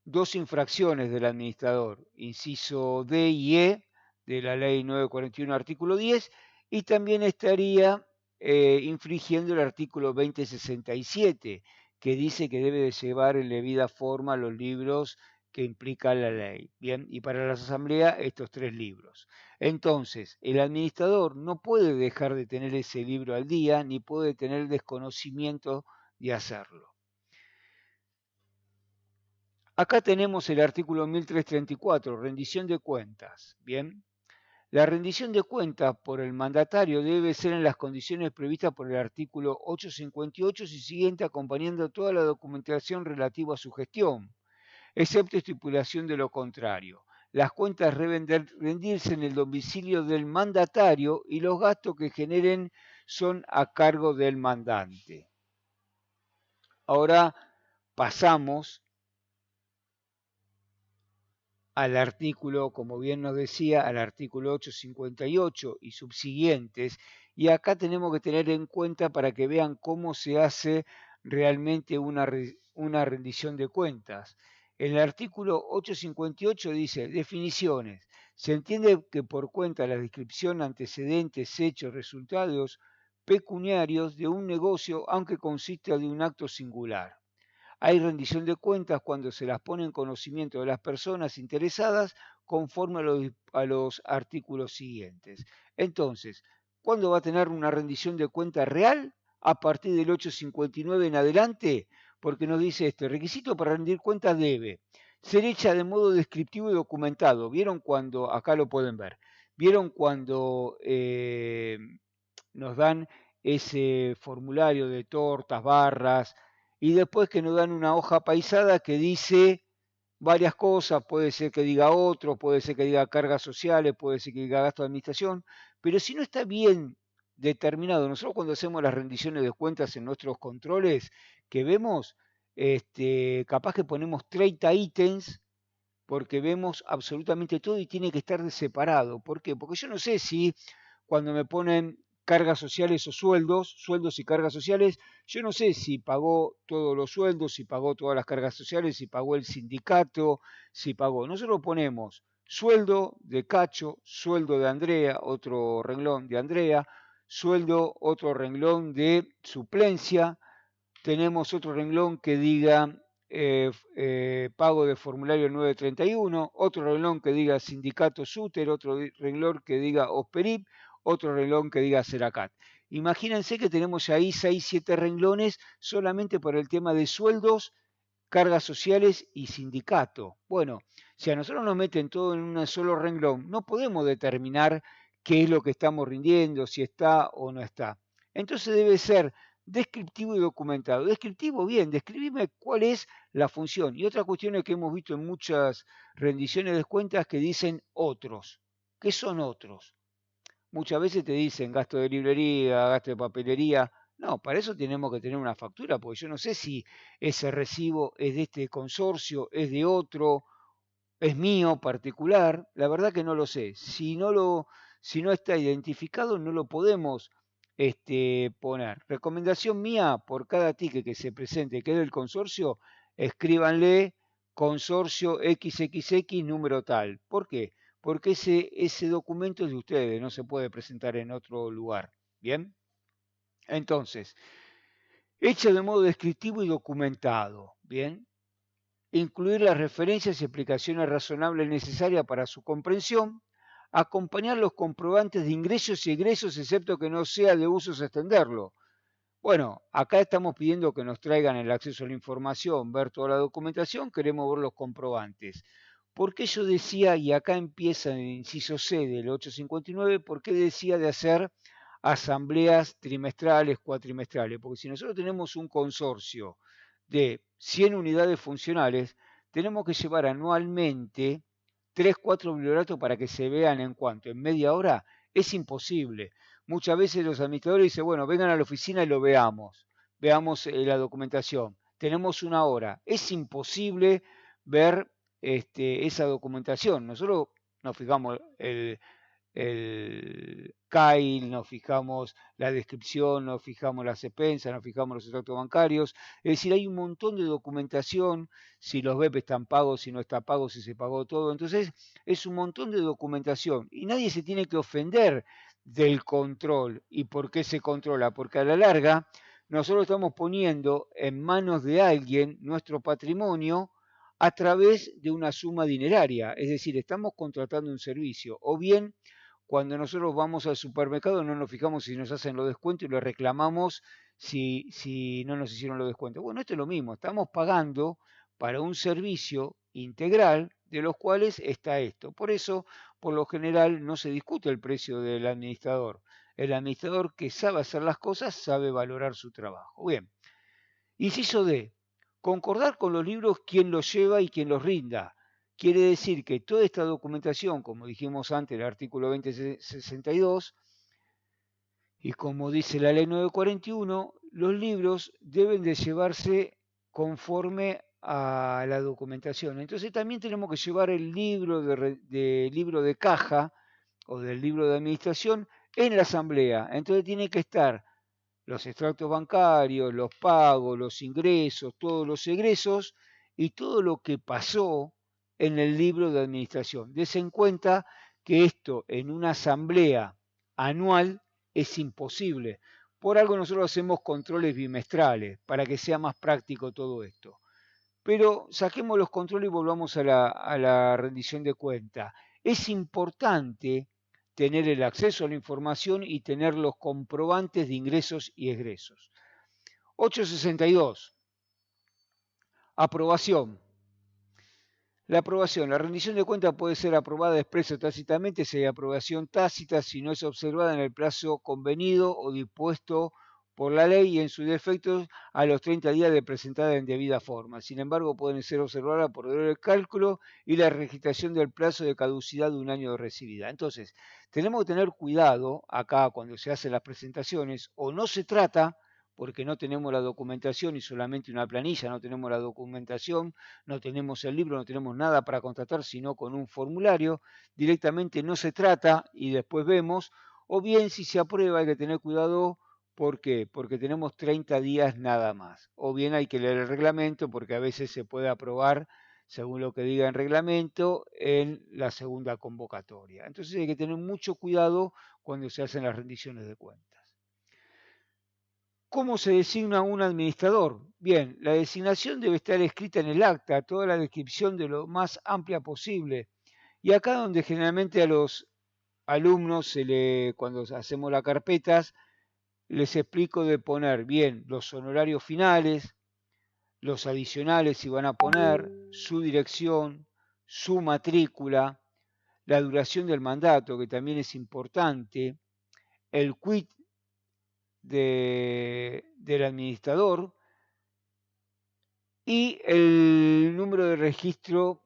dos infracciones del administrador, inciso D y E de la ley 941, artículo 10, y también estaría infringiendo el artículo 2067, que dice que debe de llevar en debida forma los libros que implica la ley. Bien, y para las asambleas estos 3 libros. Entonces, el administrador no puede dejar de tener ese libro al día, ni puede tener desconocimiento de hacerlo. Acá tenemos el artículo 1334, rendición de cuentas. Bien, la rendición de cuentas por el mandatario debe ser en las condiciones previstas por el artículo 858 y siguiente, acompañando toda la documentación relativa a su gestión, excepto estipulación de lo contrario. Las cuentas deben rendirse en el domicilio del mandatario y los gastos que generen son a cargo del mandante. Ahora pasamos al artículo, como bien nos decía, al artículo 858 y subsiguientes, y acá tenemos que tener en cuenta para que vean cómo se hace realmente una rendición de cuentas. En el artículo 858 dice, definiciones. Se entiende que por cuenta la descripción, antecedentes, hechos, resultados pecuniarios de un negocio, aunque consista de un acto singular. Hay rendición de cuentas cuando se las pone en conocimiento de las personas interesadas conforme a los artículos siguientes. Entonces, ¿cuándo va a tener una rendición de cuentas real? A partir del 859 en adelante, porque nos dice esto, el requisito para rendir cuentas debe ser hecha de modo descriptivo y documentado. ¿Vieron cuando, acá lo pueden ver, vieron cuando nos dan ese formulario de tortas, barras, y después que nos dan una hoja paisada que dice varias cosas, puede ser que diga otro, puede ser que diga cargas sociales, puede ser que diga gasto de administración, pero si no está bien determinado, nosotros cuando hacemos las rendiciones de cuentas en nuestros controles que vemos, capaz que ponemos 30 ítems porque vemos absolutamente todo y tiene que estar separado. ¿Por qué? Porque yo no sé si cuando me ponen cargas sociales o sueldos, sueldos y cargas sociales, yo no sé si pagó todos los sueldos, si pagó todas las cargas sociales, si pagó el sindicato, si pagó. Nosotros ponemos sueldo de Cacho, sueldo de Andrea, otro renglón de Andrea, sueldo, otro renglón de suplencia, tenemos otro renglón que diga pago de formulario 931, otro renglón que diga sindicato SUTER, otro renglón que diga OSPERIP, otro renglón que diga CERACAT. Imagínense que tenemos ahí 6, 7 renglones solamente por el tema de sueldos, cargas sociales y sindicato. Bueno, si a nosotros nos meten todo en un solo renglón, no podemos determinar qué es lo que estamos rindiendo, si está o no está. Entonces debe ser descriptivo y documentado. Descriptivo, bien, describime cuál es la función. Y otra cuestión es que hemos visto en muchas rendiciones de cuentas que dicen otros. ¿Qué son otros? Muchas veces te dicen gasto de librería, gasto de papelería. No, para eso tenemos que tener una factura, porque yo no sé si ese recibo es de este consorcio, es de otro, es mío particular. La verdad que no lo sé. Si no está identificado, no lo podemos poner. Recomendación mía, por cada ticket que se presente que es del consorcio, escríbanle consorcio XXX número tal. ¿Por qué? Porque ese documento es de ustedes, no se puede presentar en otro lugar. ¿Bien? Entonces, hecho de modo descriptivo y documentado. ¿Bien? Incluir las referencias y explicaciones razonables necesarias para su comprensión, acompañar los comprobantes de ingresos y egresos, excepto que no sea de uso extenderlo. Bueno, acá estamos pidiendo que nos traigan el acceso a la información, ver toda la documentación, queremos ver los comprobantes. ¿Por qué yo decía, y acá empieza en el inciso C del 859, por qué decía de hacer asambleas trimestrales, cuatrimestrales? Porque si nosotros tenemos un consorcio de 100 unidades funcionales, tenemos que llevar anualmente 3, 4 biblioratos para que se vean en cuanto, en media hora, es imposible. Muchas veces los administradores dicen, bueno, vengan a la oficina y lo veamos la documentación. Tenemos una hora. Es imposible ver esa documentación. Nosotros nos fijamos el CAIL, nos fijamos la descripción, nos fijamos las expensas, nos fijamos los extractos bancarios. Es decir, hay un montón de documentación, si los BEP están pagos, si no está pago, si se pagó todo. Entonces, es un montón de documentación y nadie se tiene que ofender del control. ¿Y por qué se controla? Porque a la larga nosotros estamos poniendo en manos de alguien nuestro patrimonio a través de una suma dineraria, es decir, estamos contratando un servicio, o bien cuando nosotros vamos al supermercado no nos fijamos si nos hacen los descuentos y le reclamamos si no nos hicieron los descuentos. Bueno, esto es lo mismo, estamos pagando para un servicio integral de los cuales está esto. Por eso, por lo general, no se discute el precio del administrador. El administrador que sabe hacer las cosas sabe valorar su trabajo. Bien, inciso D. Concordar con los libros quién los lleva y quién los rinda. Quiere decir que toda esta documentación, como dijimos antes, el artículo 2062, y como dice la ley 941, los libros deben de llevarse conforme a la documentación. Entonces también tenemos que llevar el libro libro de caja o del libro de administración en la asamblea. Entonces tiene que estar los extractos bancarios, los pagos, los ingresos, todos los egresos y todo lo que pasó en el libro de administración. Des en cuenta que esto en una asamblea anual es imposible. Por algo nosotros hacemos controles bimestrales para que sea más práctico todo esto. Pero saquemos los controles y volvamos a la rendición de cuenta. Es importante tener el acceso a la información y tener los comprobantes de ingresos y egresos. 862. Aprobación. La aprobación. La rendición de cuentas puede ser aprobada expresa o tácitamente si hay aprobación tácita, si no es observada en el plazo convenido o dispuesto por la ley y en su defecto a los 30 días de presentada en debida forma. Sin embargo, pueden ser observadas por el cálculo y la registración del plazo de caducidad de un año de recibida. Entonces, tenemos que tener cuidado acá cuando se hacen las presentaciones, o no se trata, porque no tenemos la documentación y solamente una planilla, no tenemos la documentación, no tenemos el libro, no tenemos nada para contratar, sino con un formulario, directamente no se trata y después vemos, o bien si se aprueba hay que tener cuidado. ¿Por qué? Porque tenemos 30 días nada más. O bien hay que leer el reglamento porque a veces se puede aprobar, según lo que diga el reglamento, en la segunda convocatoria. Entonces hay que tener mucho cuidado cuando se hacen las rendiciones de cuentas. ¿Cómo se designa un administrador? Bien, la designación debe estar escrita en el acta, toda la descripción de lo más amplia posible. Y acá donde generalmente a los alumnos cuando hacemos las carpetas, les explico de poner bien los honorarios finales, los adicionales si van a poner, su dirección, su matrícula, la duración del mandato, que también es importante, el quit del administrador y el número de registro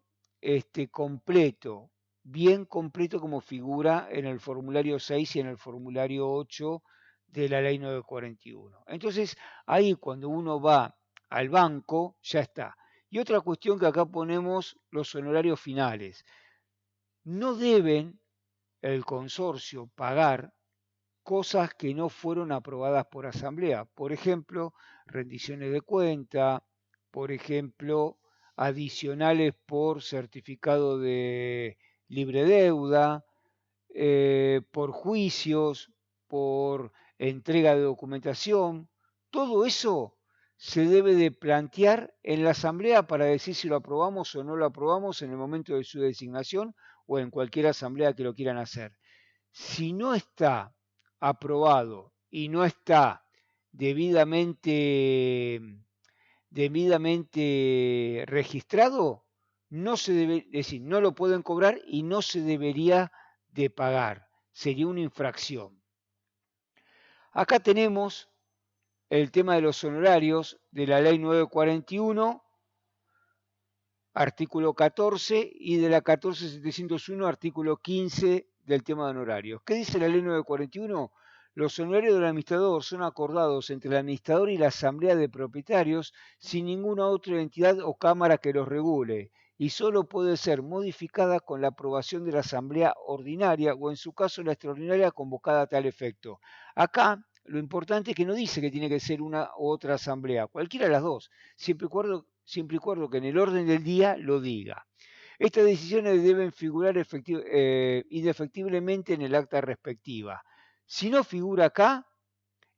completo, bien completo como figura en el formulario 6 y en el formulario 8 de la ley 941. Entonces, ahí cuando uno va al banco, ya está. Y otra cuestión que acá ponemos los honorarios finales. No deben el consorcio pagar cosas que no fueron aprobadas por asamblea. Por ejemplo, rendiciones de cuenta, por ejemplo, adicionales por certificado de libre deuda, por juicios, por entrega de documentación. Todo eso se debe de plantear en la asamblea para decir si lo aprobamos o no lo aprobamos en el momento de su designación o en cualquier asamblea que lo quieran hacer. Si no está aprobado y no está debidamente registrado, no se debe, es decir, no lo pueden cobrar y no se debería de pagar. Sería una infracción. Acá tenemos el tema de los honorarios de la ley 941, artículo 14, y de la 14701, artículo 15 del tema de honorarios. ¿Qué dice la ley 941? Los honorarios del administrador son acordados entre el administrador y la asamblea de propietarios sin ninguna otra entidad o cámara que los regule y solo puede ser modificada con la aprobación de la asamblea ordinaria o en su caso la extraordinaria convocada a tal efecto. Acá lo importante es que no dice que tiene que ser una u otra asamblea, cualquiera de las dos, siempre y cuando que en el orden del día lo diga. Estas decisiones deben figurar indefectiblemente en el acta respectiva. Si no figura acá,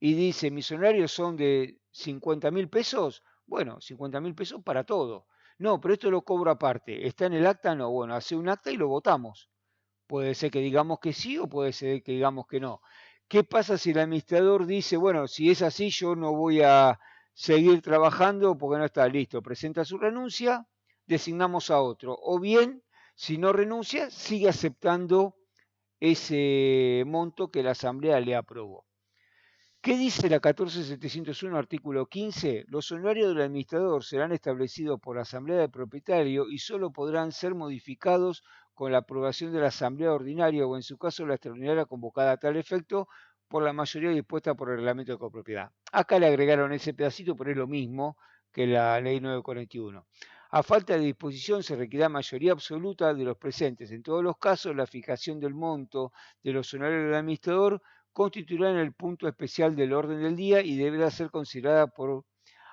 y dice, mis honorarios son de 50.000 pesos, bueno, 50.000 pesos para todo. No, pero esto lo cobro aparte. ¿Está en el acta? No, bueno, hace un acta y lo votamos. Puede ser que digamos que sí o puede ser que digamos que no. ¿Qué pasa si el administrador dice, bueno, si es así, yo no voy a seguir trabajando porque no está listo? Presenta su renuncia, designamos a otro. O bien, si no renuncia, sigue aceptando ese monto que la Asamblea le aprobó. ¿Qué dice la 14701, artículo 15? Los honorarios del administrador serán establecidos por la Asamblea de Propietario y solo podrán ser modificados con la aprobación de la Asamblea Ordinaria o, en su caso, la extraordinaria convocada a tal efecto por la mayoría dispuesta por el reglamento de copropiedad. Acá le agregaron ese pedacito, pero es lo mismo que la ley 941. A falta de disposición se requerirá mayoría absoluta de los presentes. En todos los casos, la fijación del monto de los honorarios del administrador constituirán el punto especial del orden del día y deberá ser considerada por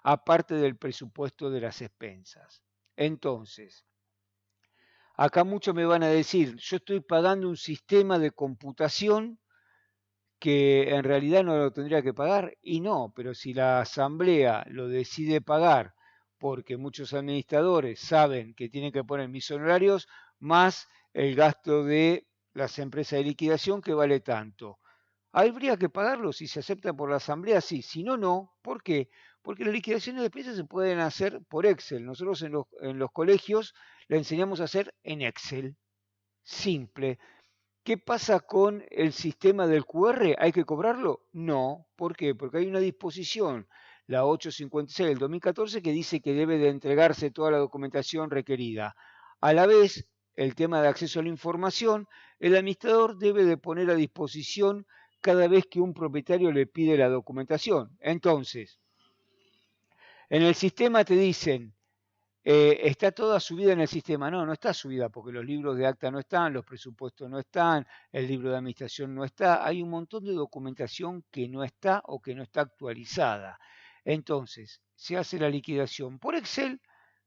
aparte del presupuesto de las expensas. Entonces, acá muchos me van a decir, yo estoy pagando un sistema de computación que en realidad no lo tendría que pagar y no, pero si la asamblea lo decide pagar porque muchos administradores saben que tienen que poner mis honorarios más el gasto de las empresas de liquidación que vale tanto. Habría que pagarlo si se acepta por la asamblea, sí, si no, no. ¿Por qué? Porque las liquidaciones de piezas se pueden hacer por Excel. Nosotros en los colegios le enseñamos a hacer en Excel. Simple. ¿Qué pasa con el sistema del QR? ¿Hay que cobrarlo? No. ¿Por qué? Porque hay una disposición, la 856 del 2014, que dice que debe de entregarse toda la documentación requerida. A la vez, el tema de acceso a la información, el administrador debe de poner a disposición cada vez que un propietario le pide la documentación. Entonces, en el sistema te dicen, está toda subida en el sistema. No, no está subida porque los libros de acta no están, los presupuestos no están, el libro de administración no está. Hay un montón de documentación que no está o que no está actualizada. Entonces, se hace la liquidación por Excel,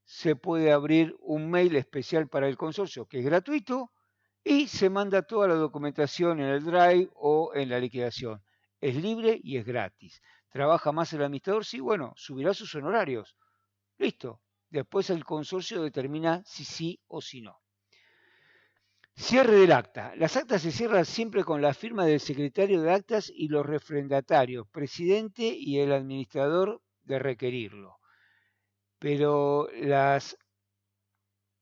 se puede abrir un mail especial para el consorcio que es gratuito y se manda toda la documentación en el Drive o en la liquidación. Es libre y es gratis. ¿Trabaja más el administrador? Sí, bueno, subirá sus honorarios. Listo. Después el consorcio determina si sí o si no. Cierre del acta. Las actas se cierran siempre con la firma del secretario de actas y los refrendatarios, presidente y el administrador de requerirlo. Pero las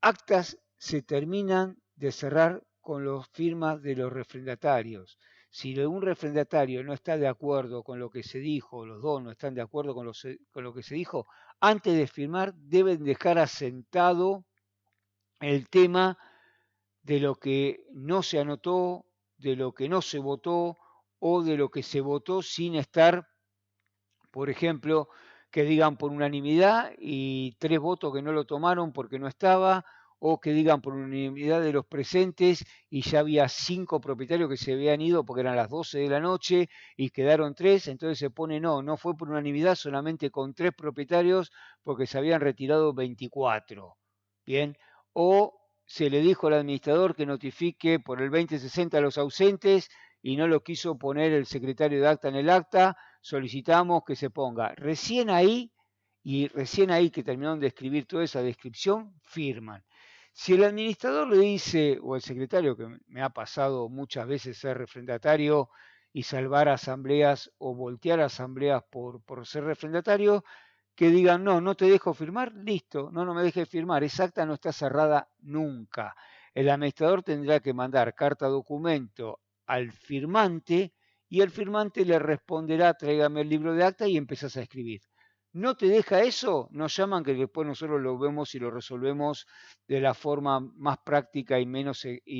actas se terminan de cerrar con las firmas de los refrendatarios. Si un refrendatario no está de acuerdo con lo que se dijo, los dos no están de acuerdo con lo que se dijo, antes de firmar deben dejar asentado el tema de lo que no se anotó, de lo que no se votó o de lo que se votó sin estar, por ejemplo, que digan por unanimidad y 3 votos que no lo tomaron porque no estaba, o que digan por unanimidad de los presentes y ya había 5 propietarios que se habían ido porque eran las 12 de la noche y quedaron 3, entonces se pone no, no fue por unanimidad solamente con 3 propietarios porque se habían retirado 24. Bien, o se le dijo al administrador que notifique por el 2060 a los ausentes y no lo quiso poner el secretario de acta en el acta, solicitamos que se ponga. Recién ahí, y recién ahí que terminaron de escribir toda esa descripción, firman. Si el administrador le dice, o el secretario, que me ha pasado muchas veces ser refrendatario y salvar asambleas o voltear asambleas por ser refrendatario, que digan, no, no te dejo firmar, listo, no, no me dejes firmar, esa acta no está cerrada nunca. El administrador tendrá que mandar carta documento al firmante y el firmante le responderá, tráigame el libro de acta y empezás a escribir. ¿No te deja eso? Nos llaman que después nosotros lo vemos y lo resolvemos de la forma más práctica y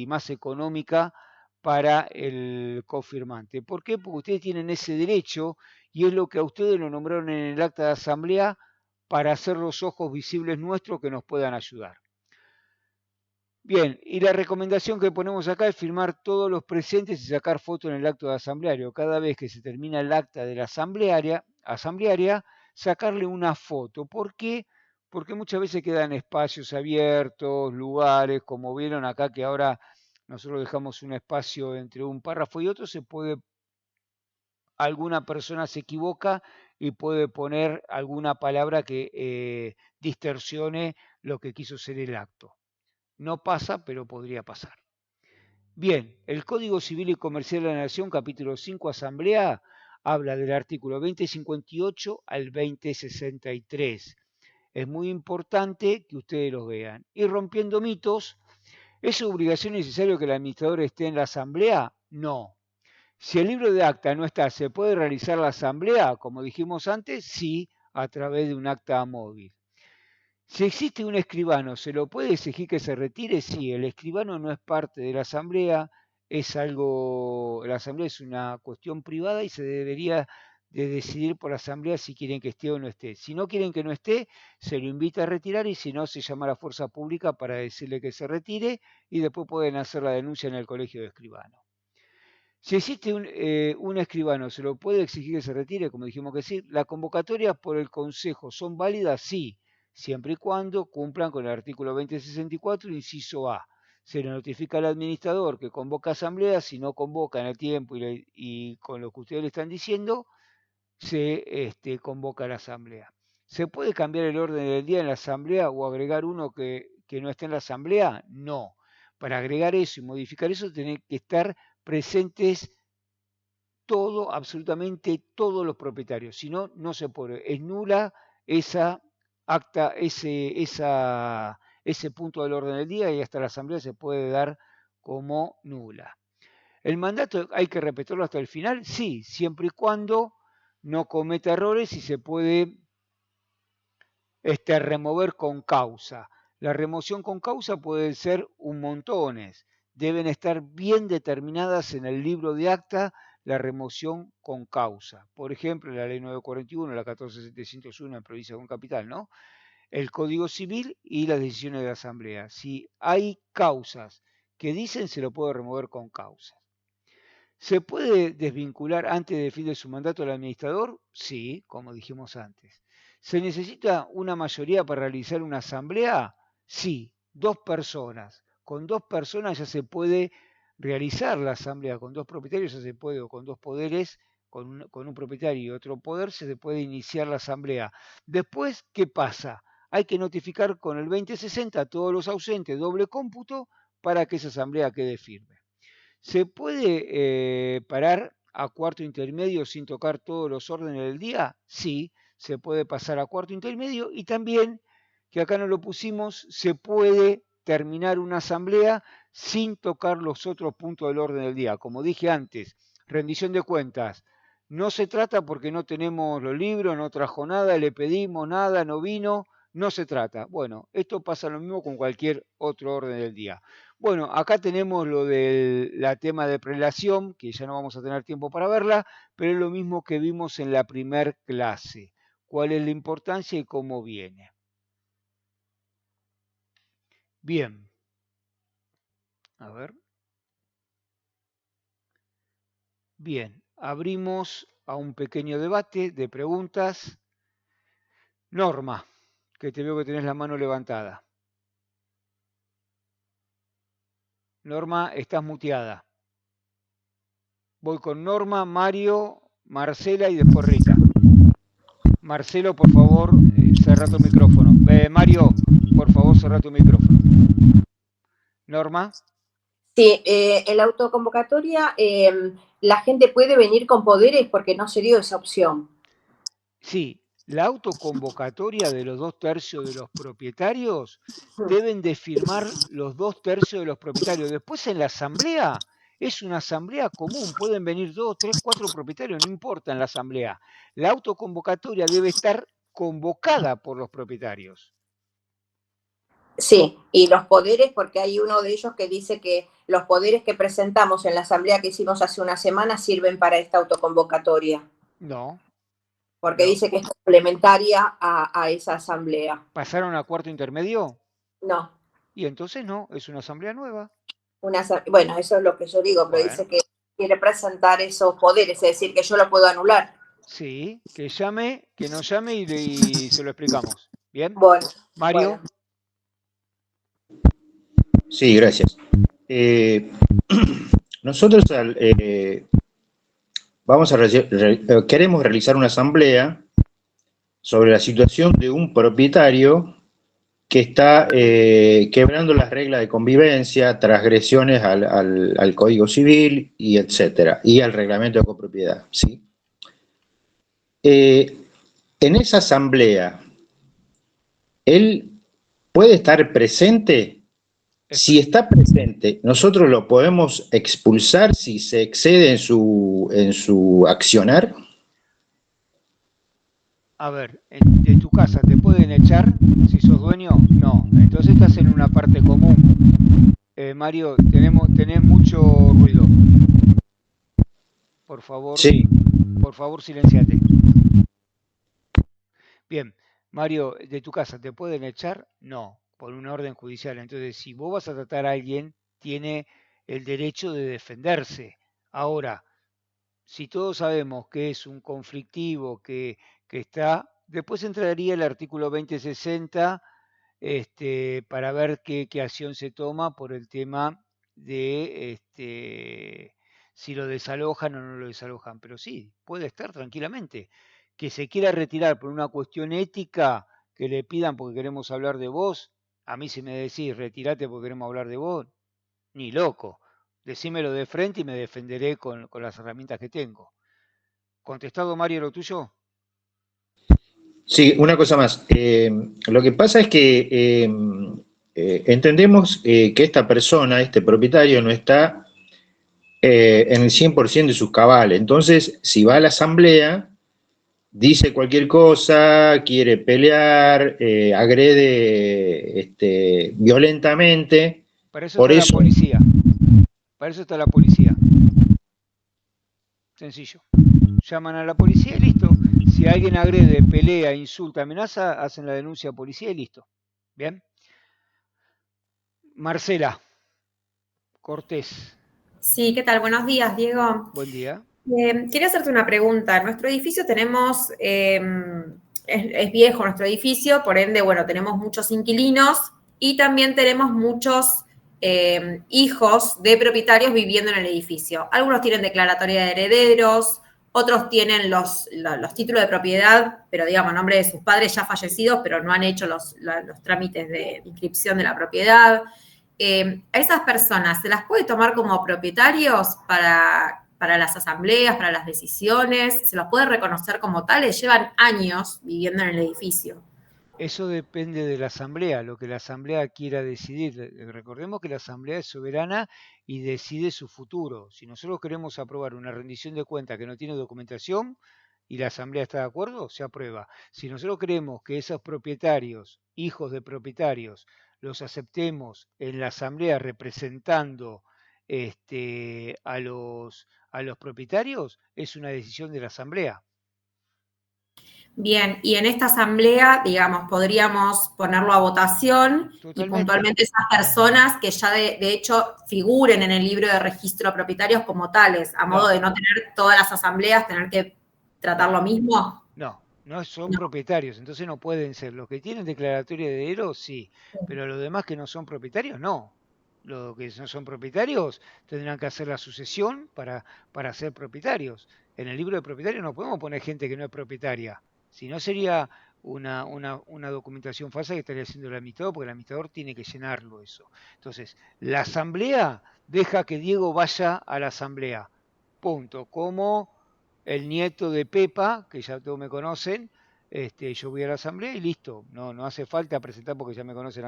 más económica para el cofirmante. ¿Por qué? Porque ustedes tienen ese derecho y es lo que a ustedes lo nombraron en el acta de asamblea para hacer los ojos visibles nuestros que nos puedan ayudar. Bien, y la recomendación que ponemos acá es firmar todos los presentes y sacar foto en el acto de asambleario. Cada vez que se termina el acta de la asamblearia, sacarle una foto. ¿Por qué? Porque muchas veces quedan espacios abiertos, lugares, como vieron acá que ahora nosotros dejamos un espacio entre un párrafo y otro, se puede alguna persona se equivoca y puede poner alguna palabra que distorsione lo que quiso ser el acto. No pasa, pero podría pasar. Bien, el Código Civil y Comercial de la Nación, capítulo 5, Asamblea, habla del artículo 2058 al 2063. Es muy importante que ustedes los vean. Y rompiendo mitos, ¿es obligación necesaria que el administrador esté en la asamblea? No. Si el libro de acta no está, ¿se puede realizar la asamblea? Como dijimos antes, sí, a través de un acta móvil. Si existe un escribano, ¿se lo puede exigir que se retire? Sí, el escribano no es parte de la asamblea, la asamblea es una cuestión privada y se debería de decidir por la asamblea si quieren que esté o no esté. Si no quieren que no esté, se lo invita a retirar y si no, se llama a la fuerza pública para decirle que se retire y después pueden hacer la denuncia en el colegio de escribanos. Si existe un escribano, ¿se lo puede exigir que se retire? Como dijimos que sí. ¿Las convocatorias por el Consejo son válidas? Sí, siempre y cuando cumplan con el artículo 2064, inciso A. Se le notifica al administrador que convoca asamblea, si no convoca en el tiempo y con lo que ustedes le están diciendo, se convoca a la asamblea. ¿Se puede cambiar el orden del día en la asamblea o agregar uno que no esté en la asamblea? No. Para agregar eso y modificar eso, tienen que estar presentes todo, absolutamente todos los propietarios. Si no, no se puede. Es nula esa acta, ese punto del orden del día y hasta la asamblea se puede dar como nula. ¿El mandato hay que repetirlo hasta el final? Sí, siempre y cuando no cometa errores y se puede remover con causa. La remoción con causa puede ser un montones. Deben estar bien determinadas en el libro de acta la remoción con causa. Por ejemplo, la ley 941, la 14701 en provincia con capital, ¿no? El Código Civil y las decisiones de la Asamblea. Si hay causas que dicen, se lo puede remover con causa. ¿Se puede desvincular antes del fin de su mandato al administrador? Sí, como dijimos antes. ¿Se necesita una mayoría para realizar una asamblea? Sí, 2 personas. Con 2 personas ya se puede realizar la asamblea, con 2 propietarios ya se puede, o con 2 poderes, con un propietario y otro poder, se puede iniciar la asamblea. Después, ¿qué pasa? Hay que notificar con el 2060 a todos los ausentes, doble cómputo, para que esa asamblea quede firme. ¿Se puede parar a cuarto intermedio sin tocar todos los órdenes del día? Sí, se puede pasar a cuarto intermedio y también, que acá no lo pusimos, se puede terminar una asamblea sin tocar los otros puntos del orden del día. Como dije antes, rendición de cuentas. No se trata porque no tenemos los libros, no trajo nada, le pedimos nada, no vino, no se trata. Bueno, esto pasa lo mismo con cualquier otro orden del día. Bueno, acá tenemos lo del tema de prelación, que ya no vamos a tener tiempo para verla, pero es lo mismo que vimos en la primer clase. ¿Cuál es la importancia y cómo viene? Bien. A ver. Bien, abrimos a un pequeño debate de preguntas. Norma, que te veo que tenés la mano levantada. Norma, estás muteada. Voy con Norma, Mario, Marcela y después Rita. Marcelo, por favor, cerra tu micrófono. Mario, por favor, cerra tu micrófono. Norma. Sí, en la autoconvocatoria la gente puede venir con poderes porque no se dio esa opción. Sí, la autoconvocatoria de los 2 tercios de los propietarios deben de firmar los 2 tercios de los propietarios. Después en la asamblea es una asamblea común, pueden venir 2, 3, 4 propietarios, no importa en la asamblea. La autoconvocatoria debe estar convocada por los propietarios. Sí, y los poderes, porque hay uno de ellos que dice que los poderes que presentamos en la asamblea que hicimos hace una semana sirven para esta autoconvocatoria. No. Porque No. dice que es complementaria a esa asamblea. ¿Pasaron a cuarto intermedio? No. Y entonces no, es una asamblea nueva. Bueno, eso es lo que yo digo, pero Bueno. dice que quiere presentar esos poderes, es decir, que yo lo puedo anular. Sí, que llame, que nos llame y se lo explicamos. ¿Bien? Bueno. Mario. Bueno. Sí, gracias. Nosotros queremos realizar una asamblea sobre la situación de un propietario que está quebrando las reglas de convivencia, transgresiones al Código Civil y etcétera, y al reglamento de copropiedad. ¿Sí? En esa asamblea, él puede estar presente. Si está presente, nosotros lo podemos expulsar si se excede en su accionar. A ver, de tu casa te pueden echar si sos dueño, no. Entonces estás en una parte común. Mario, tenés mucho ruido. Por favor, Sí. por favor, silenciate. Bien, Mario, de tu casa te pueden echar, no, por una orden judicial. Entonces, si vos vas a tratar a alguien, tiene el derecho de defenderse. Ahora, si todos sabemos que es un conflictivo que está, después entraría el artículo 2060 para ver qué acción se toma por el tema de si lo desalojan o no lo desalojan. Pero sí, puede estar tranquilamente. Que se quiera retirar por una cuestión ética, que le pidan porque queremos hablar de vos, a mí si me decís retirate porque queremos hablar de vos, ni loco. Decímelo de frente y me defenderé con las herramientas que tengo. ¿Contestado, Mario, lo tuyo? Sí, una cosa más. Lo que pasa es que entendemos que esta persona, este propietario, no está en el 100% de sus cabales. Entonces, si va a la asamblea, dice cualquier cosa, quiere pelear, agrede violentamente. Para eso Por está la eso, policía. Para eso está la policía. Sencillo. Llaman a la policía y listo. Si alguien agrede, pelea, insulta, amenaza, hacen la denuncia a policía y listo. Bien. Marcela Cortés, Sí, ¿qué tal? Buenos días, Diego. buen día. Quería hacerte una pregunta. En nuestro edificio tenemos, es viejo nuestro edificio, por ende, bueno, tenemos muchos inquilinos y también tenemos muchos hijos de propietarios viviendo en el edificio. Algunos tienen declaratoria de herederos, otros tienen los títulos de propiedad, pero digamos, a nombre de sus padres ya fallecidos, pero no han hecho los trámites de inscripción de la propiedad. A esas personas, ¿se las puede tomar como propietarios para las asambleas, para las decisiones? ¿Se los puede reconocer como tales? Llevan años viviendo en el edificio. Eso depende de la asamblea, lo que la asamblea quiera decidir. Recordemos que la asamblea es soberana y decide su futuro. Si nosotros queremos aprobar una rendición de cuentas que no tiene documentación y la asamblea está de acuerdo, se aprueba. Si nosotros queremos que esos propietarios, hijos de propietarios, los aceptemos en la asamblea representando a los propietarios, es una decisión de la asamblea. Bien, y en esta asamblea, digamos, podríamos ponerlo a votación y Totalmente. puntualmente esas personas que ya de hecho figuren en el libro de registro de propietarios como tales, a modo No, de no tener todas las asambleas, tener que tratar no. lo mismo. No son No. propietarios, entonces no pueden ser. Los que tienen declaratoria de heredero, sí, pero los demás que no son propietarios, no. Los que no son propietarios tendrán que hacer la sucesión para ser propietarios. En el libro de propietarios no podemos poner gente que no es propietaria, si no sería una documentación falsa que estaría haciendo el administrador, porque el administrador tiene que llenarlo eso. Entonces, la asamblea deja que Diego vaya a la asamblea, punto, como el nieto de Pepa, que ya todos me conocen, yo voy a la asamblea y listo. No, no hace falta presentar porque ya me conocen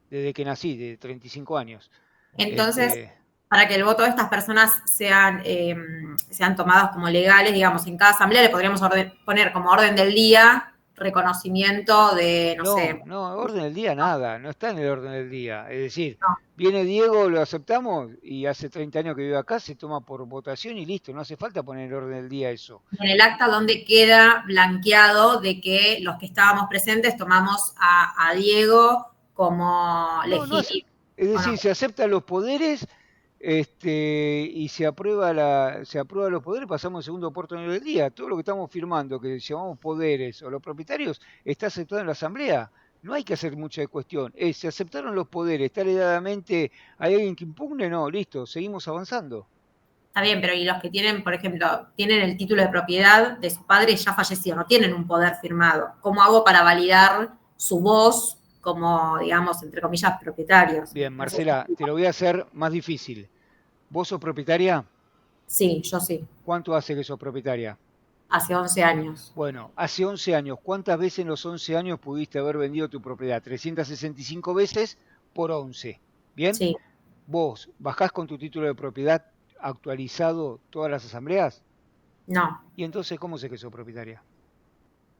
desde que nací, de 35 años. Entonces, Este, para que el voto de estas personas sean tomados como legales, digamos, en cada asamblea le podríamos poner como orden del día reconocimiento de, no sé, no, no, orden del día nada, no está en el orden del día. Es decir, no, viene Diego, lo aceptamos y hace 30 años que vive acá, se toma por votación y listo, no hace falta poner en el orden del día eso. en el acta donde queda blanqueado de que los que estábamos presentes tomamos a Diego como No, no hace, legítimo. es ¿O no? decir, se aceptan los poderes y se aprueba los poderes, pasamos al segundo puerto del día. Todo lo que estamos firmando, que llamamos poderes o los propietarios, está aceptado en la asamblea. No hay que hacer mucha cuestión. Se aceptaron los poderes, está heredadamente, ¿hay alguien que impugne? No, listo, seguimos avanzando. Está bien, pero y los que tienen, por ejemplo, tienen el título de propiedad de su padre ya fallecido, no tienen un poder firmado. ¿Cómo hago para validar su voz como, digamos, entre comillas, propietarios? Bien, No sé. Marcela, te lo voy a hacer más difícil. ¿Vos sos propietaria? Sí, yo sí, ¿Cuánto hace que sos propietaria? hace 11 años. Bueno, hace 11 años, ¿cuántas veces en los 11 años pudiste haber vendido tu propiedad? 365 veces por 11. ¿Bien? Sí, ¿Vos bajás con tu título de propiedad actualizado todas las asambleas? no, ¿Y entonces cómo sé que sos propietaria?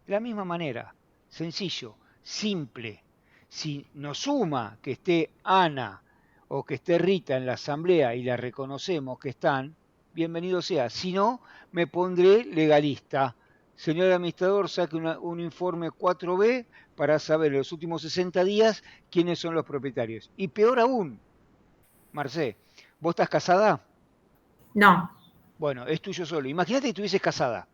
De la misma manera, sencillo, simple. Si nos suma que esté Ana o que esté Rita en la asamblea y la reconocemos que están, bienvenido sea. Si no, me pondré legalista. Señor administrador, saque un informe 4B para saber en los últimos 60 días quiénes son los propietarios. Y peor aún, Marcé, ¿vos estás casada? no, Bueno, es tuyo solo. Imagínate que estuvieses casada.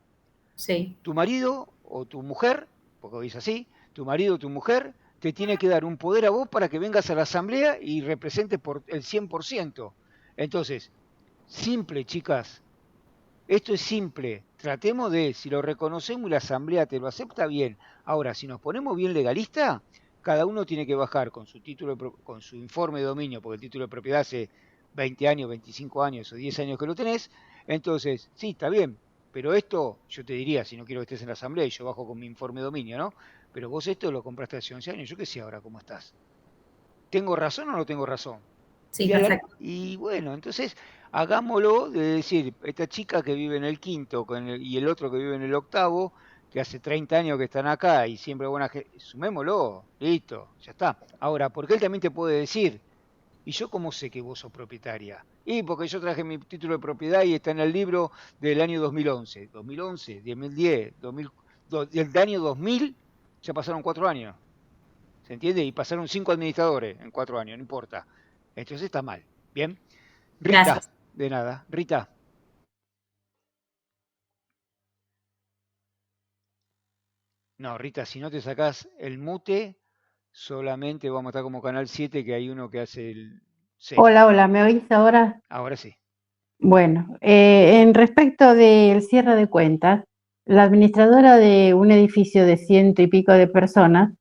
sí. Tu marido o tu mujer, porque hoy es así, tu marido o tu mujer te tiene que dar un poder a vos para que vengas a la asamblea y representes por el 100%. Entonces, simple, chicas, esto es simple. Tratemos de, si lo reconocemos y la asamblea te lo acepta, bien. Ahora, si nos ponemos bien legalista, cada uno tiene que bajar con su título, con su informe de dominio, porque el título de propiedad hace 20 años, 25 años o 10 años que lo tenés. Entonces, sí, está bien. Pero esto, yo te diría, si no quiero que estés en la asamblea y yo bajo con mi informe de dominio, ¿no? Pero vos esto lo compraste hace 11 años, yo qué sé ahora cómo estás. ¿Tengo razón o no tengo razón? Sí, perfecto. Y bueno, entonces hagámoslo de decir, esta chica que vive en el quinto y el otro que vive en el octavo, que hace 30 años que están acá y siempre buena gente, sumémoslo, listo, ya está. Ahora, porque él también te puede decir, ¿y yo cómo sé que vos sos propietaria? Y porque yo traje mi título de propiedad y está en el libro del año 2011. 2011, 2010, 2000, del año 2000 ya pasaron 4 años. ¿Se entiende? Y pasaron 5 administradores en 4 años, no importa. Entonces está mal. Bien. Rita, Gracias. de nada. Rita. No, Rita, si no te sacás el mute, solamente vamos a estar como Canal 7, que hay uno que hace el cero. Hola, hola, ¿me oís ahora? Ahora sí. Bueno, en respecto del cierre de cuentas, la administradora de un edificio de 100 y pico de personas,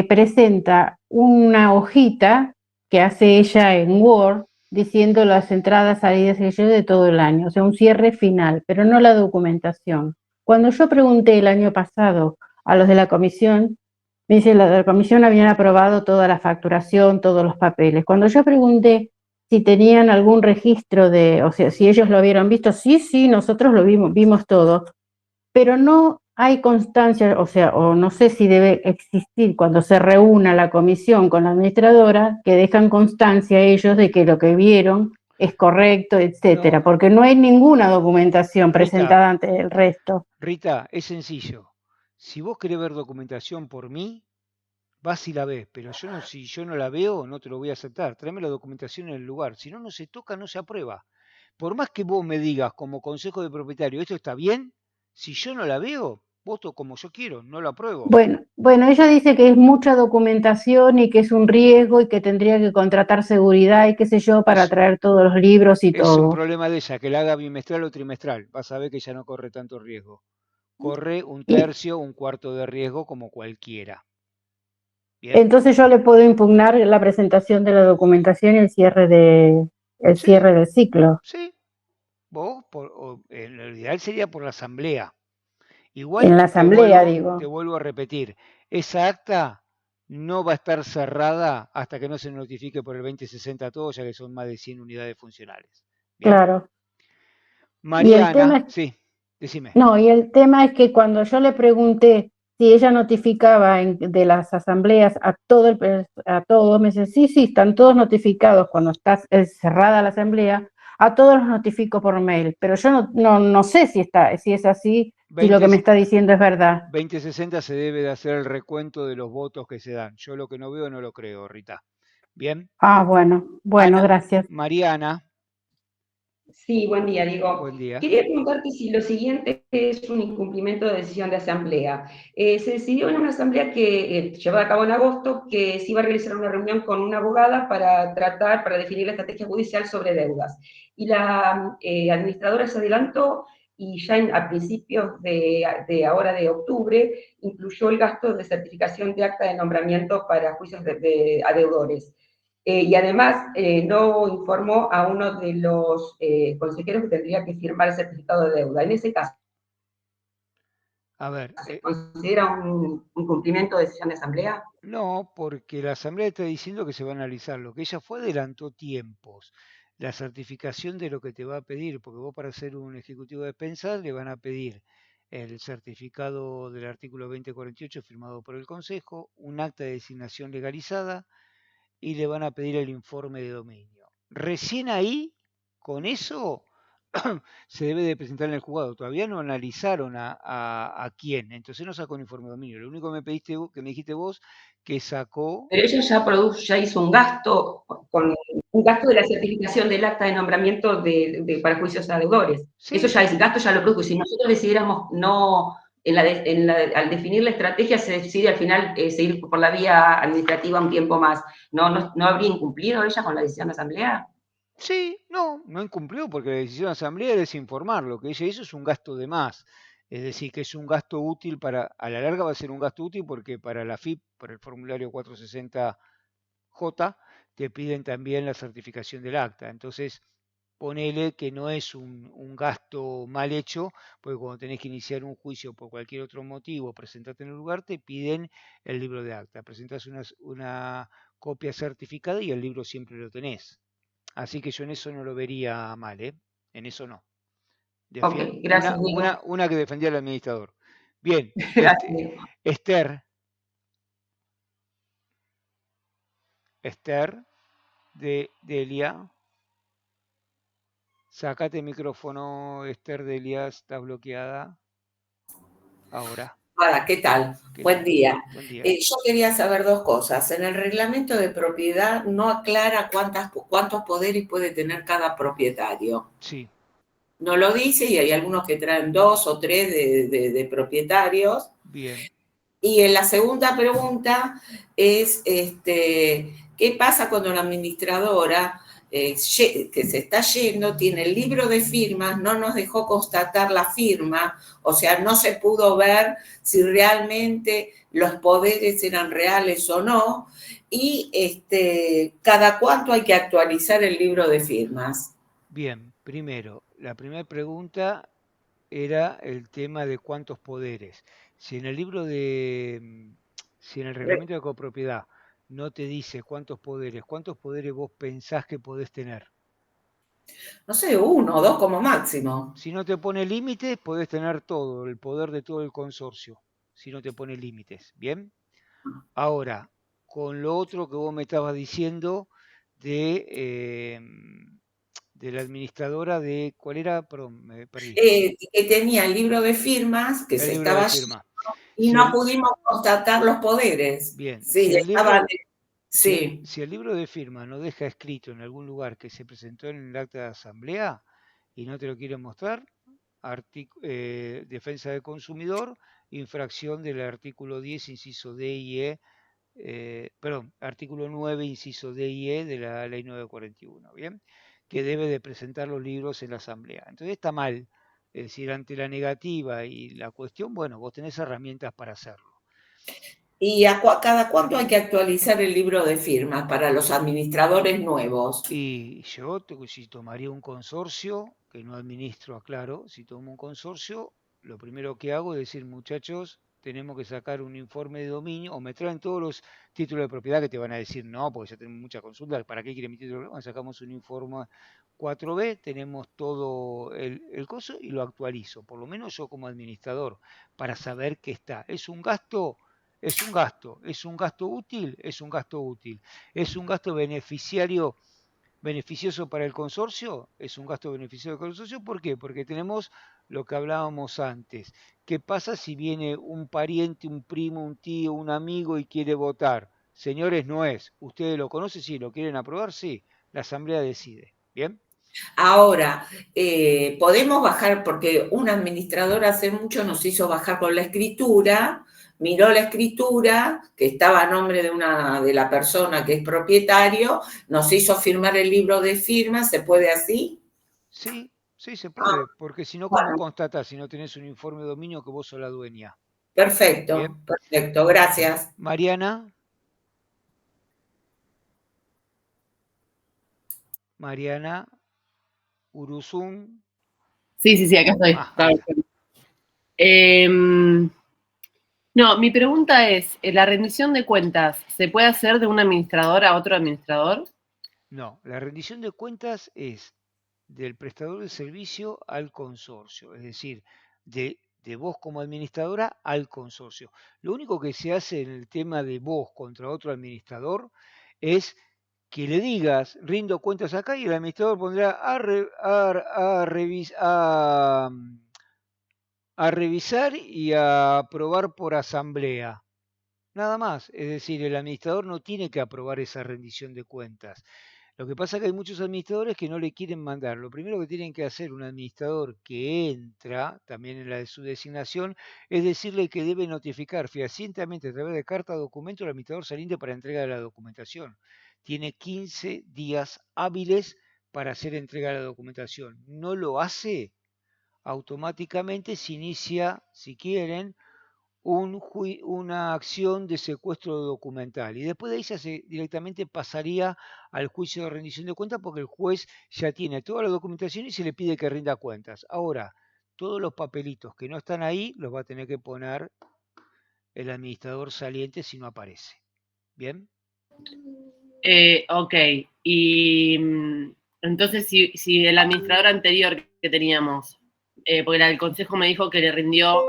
presenta una hojita que hace ella en Word diciendo las entradas, salidas y yo de todo el año, o sea, un cierre final, pero no la documentación. Cuando yo pregunté el año pasado a los de la comisión, me dice, la comisión habían aprobado toda la facturación, todos los papeles. Cuando yo pregunté si tenían algún registro o sea, si ellos lo habían visto, sí, nosotros lo vimos todo, pero no hay constancia, o sea, o no sé si debe existir cuando se reúna la comisión con la administradora, que dejan constancia ellos de que lo que vieron es correcto, etcétera, No, porque no hay ninguna documentación Rita, presentada ante el resto. Rita, es sencillo. Si vos querés ver documentación por mí, vas y la ves, pero yo no, si yo no la veo, no te lo voy a aceptar. Tráeme la documentación en el lugar. Si no, no se toca, no se aprueba. Por más que vos me digas como consejo de propietario, esto está bien, si yo no la veo, voto como yo quiero, no lo apruebo. Bueno, ella dice que es mucha documentación y que es un riesgo y que tendría que contratar seguridad y qué sé yo para Es, traer todos los libros y es un todo. problema de ella, que la haga bimestral o trimestral. Vas a ver que ya no corre tanto riesgo. Corre un Y tercio, un cuarto de riesgo como cualquiera. ¿Bien? entonces yo le puedo impugnar la presentación de la documentación y el Sí, cierre del ciclo. sí. Vos, en lo ideal sería por la asamblea. Igual En la te asamblea, vuelvo, digo. te vuelvo a repetir, esa acta no va a estar cerrada hasta que no se notifique por el 2060 a todos, ya que son más de 100 unidades funcionales. Bien. Claro. Y el tema Mariana, es, sí, decime. no, y el tema es que cuando yo le pregunté si ella notificaba de las asambleas a todos, me dice, sí, están todos notificados cuando está cerrada la asamblea, a todos los notifico por mail, pero yo no sé si es así, si lo 20, que me está diciendo es verdad. 2060 se debe de hacer el recuento de los votos que se dan. Yo lo que no veo no lo creo, Rita. Bien. Ah, bueno, Ana, gracias. Mariana, Sí, buen día. Digo, buen día. quería preguntarte si lo siguiente es un incumplimiento de decisión de asamblea. Se decidió en una asamblea que llevada a cabo en agosto que se iba a realizar una reunión con una abogada para definir la estrategia judicial sobre deudas. Y la administradora se adelantó y ya a principios de octubre incluyó el gasto de certificación de acta de nombramiento para juicios de deudores. Y además no informó a uno de los consejeros que tendría que firmar el certificado de deuda. En ese caso, A ver, ¿se considera un cumplimiento de decisión de asamblea? no, porque la Asamblea está diciendo que se va a analizar. Lo que ella fue adelantó tiempos. La certificación de lo que te va a pedir, porque vos para ser un ejecutivo de despensas le van a pedir el certificado del artículo 2048 firmado por el Consejo, un acta de designación legalizada y le van a pedir el informe de dominio. Recién ahí, con eso, se debe de presentar en el juzgado. Todavía no analizaron a quién, entonces no sacó un informe de dominio. Lo único que me dijiste vos, que sacó... Pero ella ya hizo un gasto de la certificación del acta de nombramiento para juicios a deudores. Sí, Eso ya es gasto, ya lo produjo. Si nosotros decidiéramos no, al definir la estrategia, se decide al final seguir por la vía administrativa un tiempo más. ¿No habría incumplido ella con la decisión de asamblea? sí, no incumplió porque la decisión de asamblea es informar. Lo que ella hizo es un gasto de más. Es decir, que es un gasto útil a la larga va a ser un gasto útil porque para la FIP, por el formulario 460J, te piden también la certificación del acta. Entonces, ponele que no es un gasto mal hecho, porque cuando tenés que iniciar un juicio por cualquier otro motivo, presentarte en el lugar, te piden el libro de acta. Presentas una copia certificada y el libro siempre lo tenés. Así que yo en eso no lo vería mal, ¿eh? En eso no. Ok, gracias, Diego. Una que defendía al administrador. Bien, Gracias, Diego. Esther Delia. Sacate el micrófono, Esther Delia, está bloqueada. Ahora. Hola, ¿qué tal? ¿Qué Buen tal? día. Buen día. Yo quería saber dos cosas. En el reglamento de propiedad no aclara cuántos poderes puede tener cada propietario. Sí. No lo dice y hay algunos que traen 2 o 3 de propietarios. Bien. Y en la segunda pregunta es, ¿qué pasa cuando la administradora que se está yendo tiene el libro de firmas, no nos dejó constatar la firma, o sea, no se pudo ver si realmente los poderes eran reales o no, y cada cuánto hay que actualizar el libro de firmas? Bien, primero, la primera pregunta era el tema de cuántos poderes. Si en el si en el reglamento de copropiedad no te dice cuántos poderes vos pensás que podés tener. No sé, 1 o 2 como máximo. Si no te pone límites, podés tener todo, el poder de todo el consorcio, si no te pone límites. ¿Bien? Ahora, con lo otro que vos me estabas diciendo de la administradora de, ¿cuál era? Perdón, me perdí. Que tenía el libro de firmas, que El se libro de estaba firma. y no pudimos constatar los poderes. Bien, Sí, estaba... Sí. si el libro de firma no deja escrito en algún lugar que se presentó en el acta de asamblea y no te lo quieren mostrar, defensa del consumidor, infracción del artículo 10, inciso D y E, perdón, artículo 9, inciso D y E de la ley 941, ¿bien? Que debe de presentar los libros en la asamblea. Entonces está mal, es decir, ante la negativa y la cuestión, bueno, vos tenés herramientas para hacerlo. ¿Y cada cuánto hay que actualizar el libro de firmas para los administradores nuevos? Y yo, si tomaría un consorcio, que no administro, aclaro, si tomo un consorcio, lo primero que hago es decir, muchachos, tenemos que sacar un informe de dominio, o me traen todos los títulos de propiedad que te van a decir, no, porque ya tenemos mucha consulta, ¿para qué quieren mi título de propiedad? Sacamos un informe 4B, tenemos todo el coso y lo actualizo, por lo menos yo como administrador, para saber qué está. ¿Es un gasto? Es un gasto. ¿Es un gasto útil? Es un gasto útil. ¿Es un gasto beneficioso para el consorcio? Es un gasto beneficioso para el consorcio. ¿Por qué? Porque tenemos lo que hablábamos antes. ¿Qué pasa si viene un pariente, un primo, un tío, un amigo y quiere votar? Señores, no es. ¿Ustedes lo conocen? Sí. ¿Lo quieren aprobar? Sí. La asamblea decide. ¿Bien? Ahora, podemos bajar, porque un administrador hace mucho nos hizo bajar con la escritura, miró la escritura, que estaba a nombre de la persona que es propietario, nos hizo firmar el libro de firma, ¿se puede así? Sí, sí se puede, porque si no, ¿cómo constatás si no tenés un informe de dominio que vos sos la dueña? Bien. Perfecto, perfecto, gracias. Mariana. Mariana Uruzún. Sí, acá estoy. Ah, ahí está. No, mi pregunta es, ¿la rendición de cuentas se puede hacer de un administrador a otro administrador? No, la rendición de cuentas es del prestador de servicio al consorcio, es decir, de vos como administradora al consorcio. Lo único que se hace en el tema de vos contra otro administrador es que le digas, rindo cuentas acá y el administrador pondrá a revisar y a aprobar por asamblea. Nada más, es decir, el administrador no tiene que aprobar esa rendición de cuentas. Lo que pasa es que hay muchos administradores que no le quieren mandar. Lo primero que tienen que hacer un administrador que entra, también en la de su designación, es decirle que debe notificar fehacientemente a través de carta o documento al administrador saliente para entrega de la documentación. Tiene 15 días hábiles para hacer entrega de la documentación. No lo hace, automáticamente se inicia, si quieren, una acción de secuestro documental. Y después de ahí directamente pasaría al juicio de rendición de cuentas porque el juez ya tiene toda la documentación y se le pide que rinda cuentas. Ahora, todos los papelitos que no están ahí los va a tener que poner el administrador saliente si no aparece. ¿Bien? Ok, y entonces si el administrador anterior que teníamos, porque el consejo me dijo que le rindió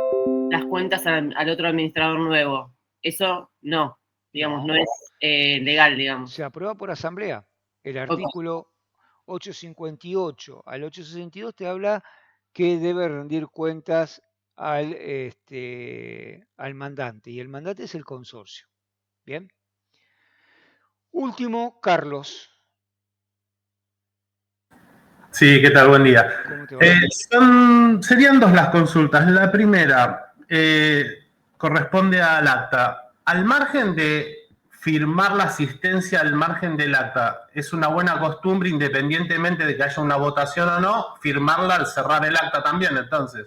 las cuentas al otro administrador nuevo, eso no, digamos, no es legal, digamos. Se aprueba por asamblea. El artículo 858 al 862 te habla que debe rendir cuentas al mandante, y el mandante es el consorcio. Bien. Último, Carlos. Sí, ¿qué tal? Buen día. ¿Cómo te va? Serían dos las consultas. La primera corresponde al acta. Al margen de firmar la asistencia al margen del acta, ¿es una buena costumbre, independientemente de que haya una votación o no, firmarla al cerrar el acta también, entonces?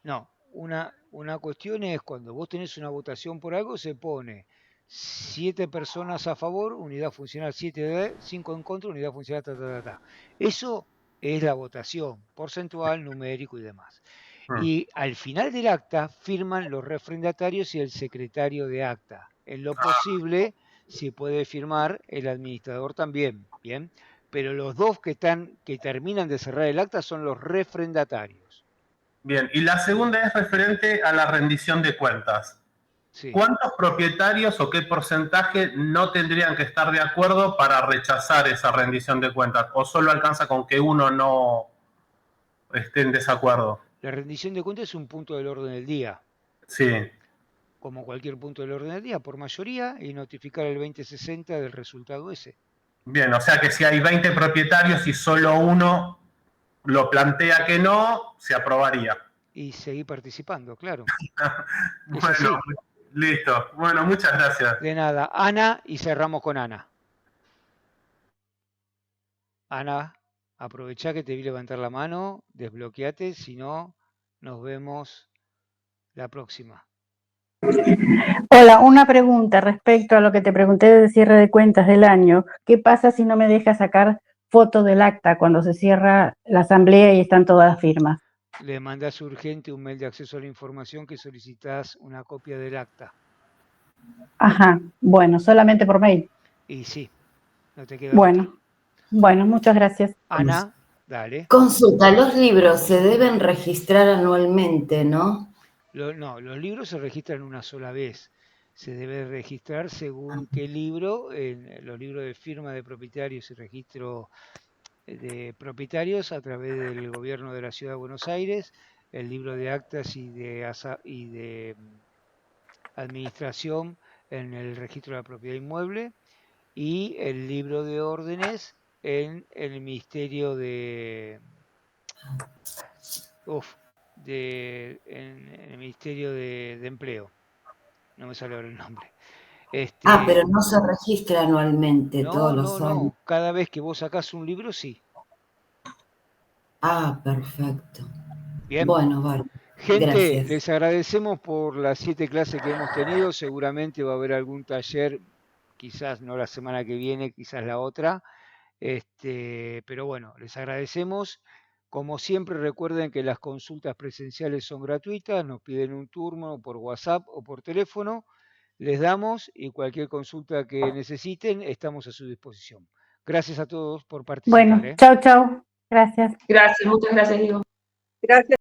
No, una cuestión es cuando vos tenés una votación por algo, se pone 7 personas a favor, unidad funcional 7, 5 en contra, unidad funcional ta. Eso es la votación, porcentual, numérico y demás. Y al final del acta firman los refrendatarios y el secretario de acta. En lo posible, si puede firmar el administrador también, ¿bien? Pero los dos que terminan de cerrar el acta son los refrendatarios. Bien, y la segunda es referente a la rendición de cuentas. Sí. ¿Cuántos propietarios o qué porcentaje no tendrían que estar de acuerdo para rechazar esa rendición de cuentas? ¿O solo alcanza con que uno no esté en desacuerdo? La rendición de cuentas es un punto del orden del día. Sí. Como cualquier punto del orden del día, por mayoría, y notificar el 2060 del resultado ese. Bien, o sea que si hay 20 propietarios y solo uno lo plantea que no, se aprobaría. Y seguir participando, claro. Bueno, así. Listo. Bueno, muchas gracias. De nada. Ana, y cerramos con Ana. Ana, aprovechá que te vi levantar la mano, desbloqueate, si no, nos vemos la próxima. Hola, una pregunta respecto a lo que te pregunté del cierre de cuentas del año. ¿Qué pasa si no me deja sacar foto del acta cuando se cierra la asamblea y están todas las firmas? Le mandas urgente un mail de acceso a la información que solicitas una copia del acta. Ajá, bueno, solamente por mail. Y sí, no te queda Bueno, muchas gracias. Ana, dale. Consulta, los libros se deben registrar anualmente, ¿no? No, los libros se registran una sola vez. Se debe registrar según qué libro, en los libros de firma de propietarios y registro de propietarios a través del gobierno de la Ciudad de Buenos Aires, el libro de actas y de administración en el registro de la propiedad inmueble, y el libro de órdenes en el Ministerio en el Ministerio de Empleo. No me sale ahora el nombre. Pero no se registra anualmente todos los años. No. Cada vez que vos sacás un libro, sí. Perfecto. Bien. Bueno, vale. Gente, Gracias. les agradecemos por las 7 clases que hemos tenido. Seguramente va a haber algún taller, quizás no la semana que viene, quizás la otra. Pero bueno, les agradecemos. Como siempre, recuerden que las consultas presenciales son gratuitas. Nos piden un turno por WhatsApp o por teléfono. Les damos y cualquier consulta que necesiten, estamos a su disposición. Gracias a todos por participar. Bueno, chao, chao. Gracias. Gracias, muchas gracias, Diego. Gracias.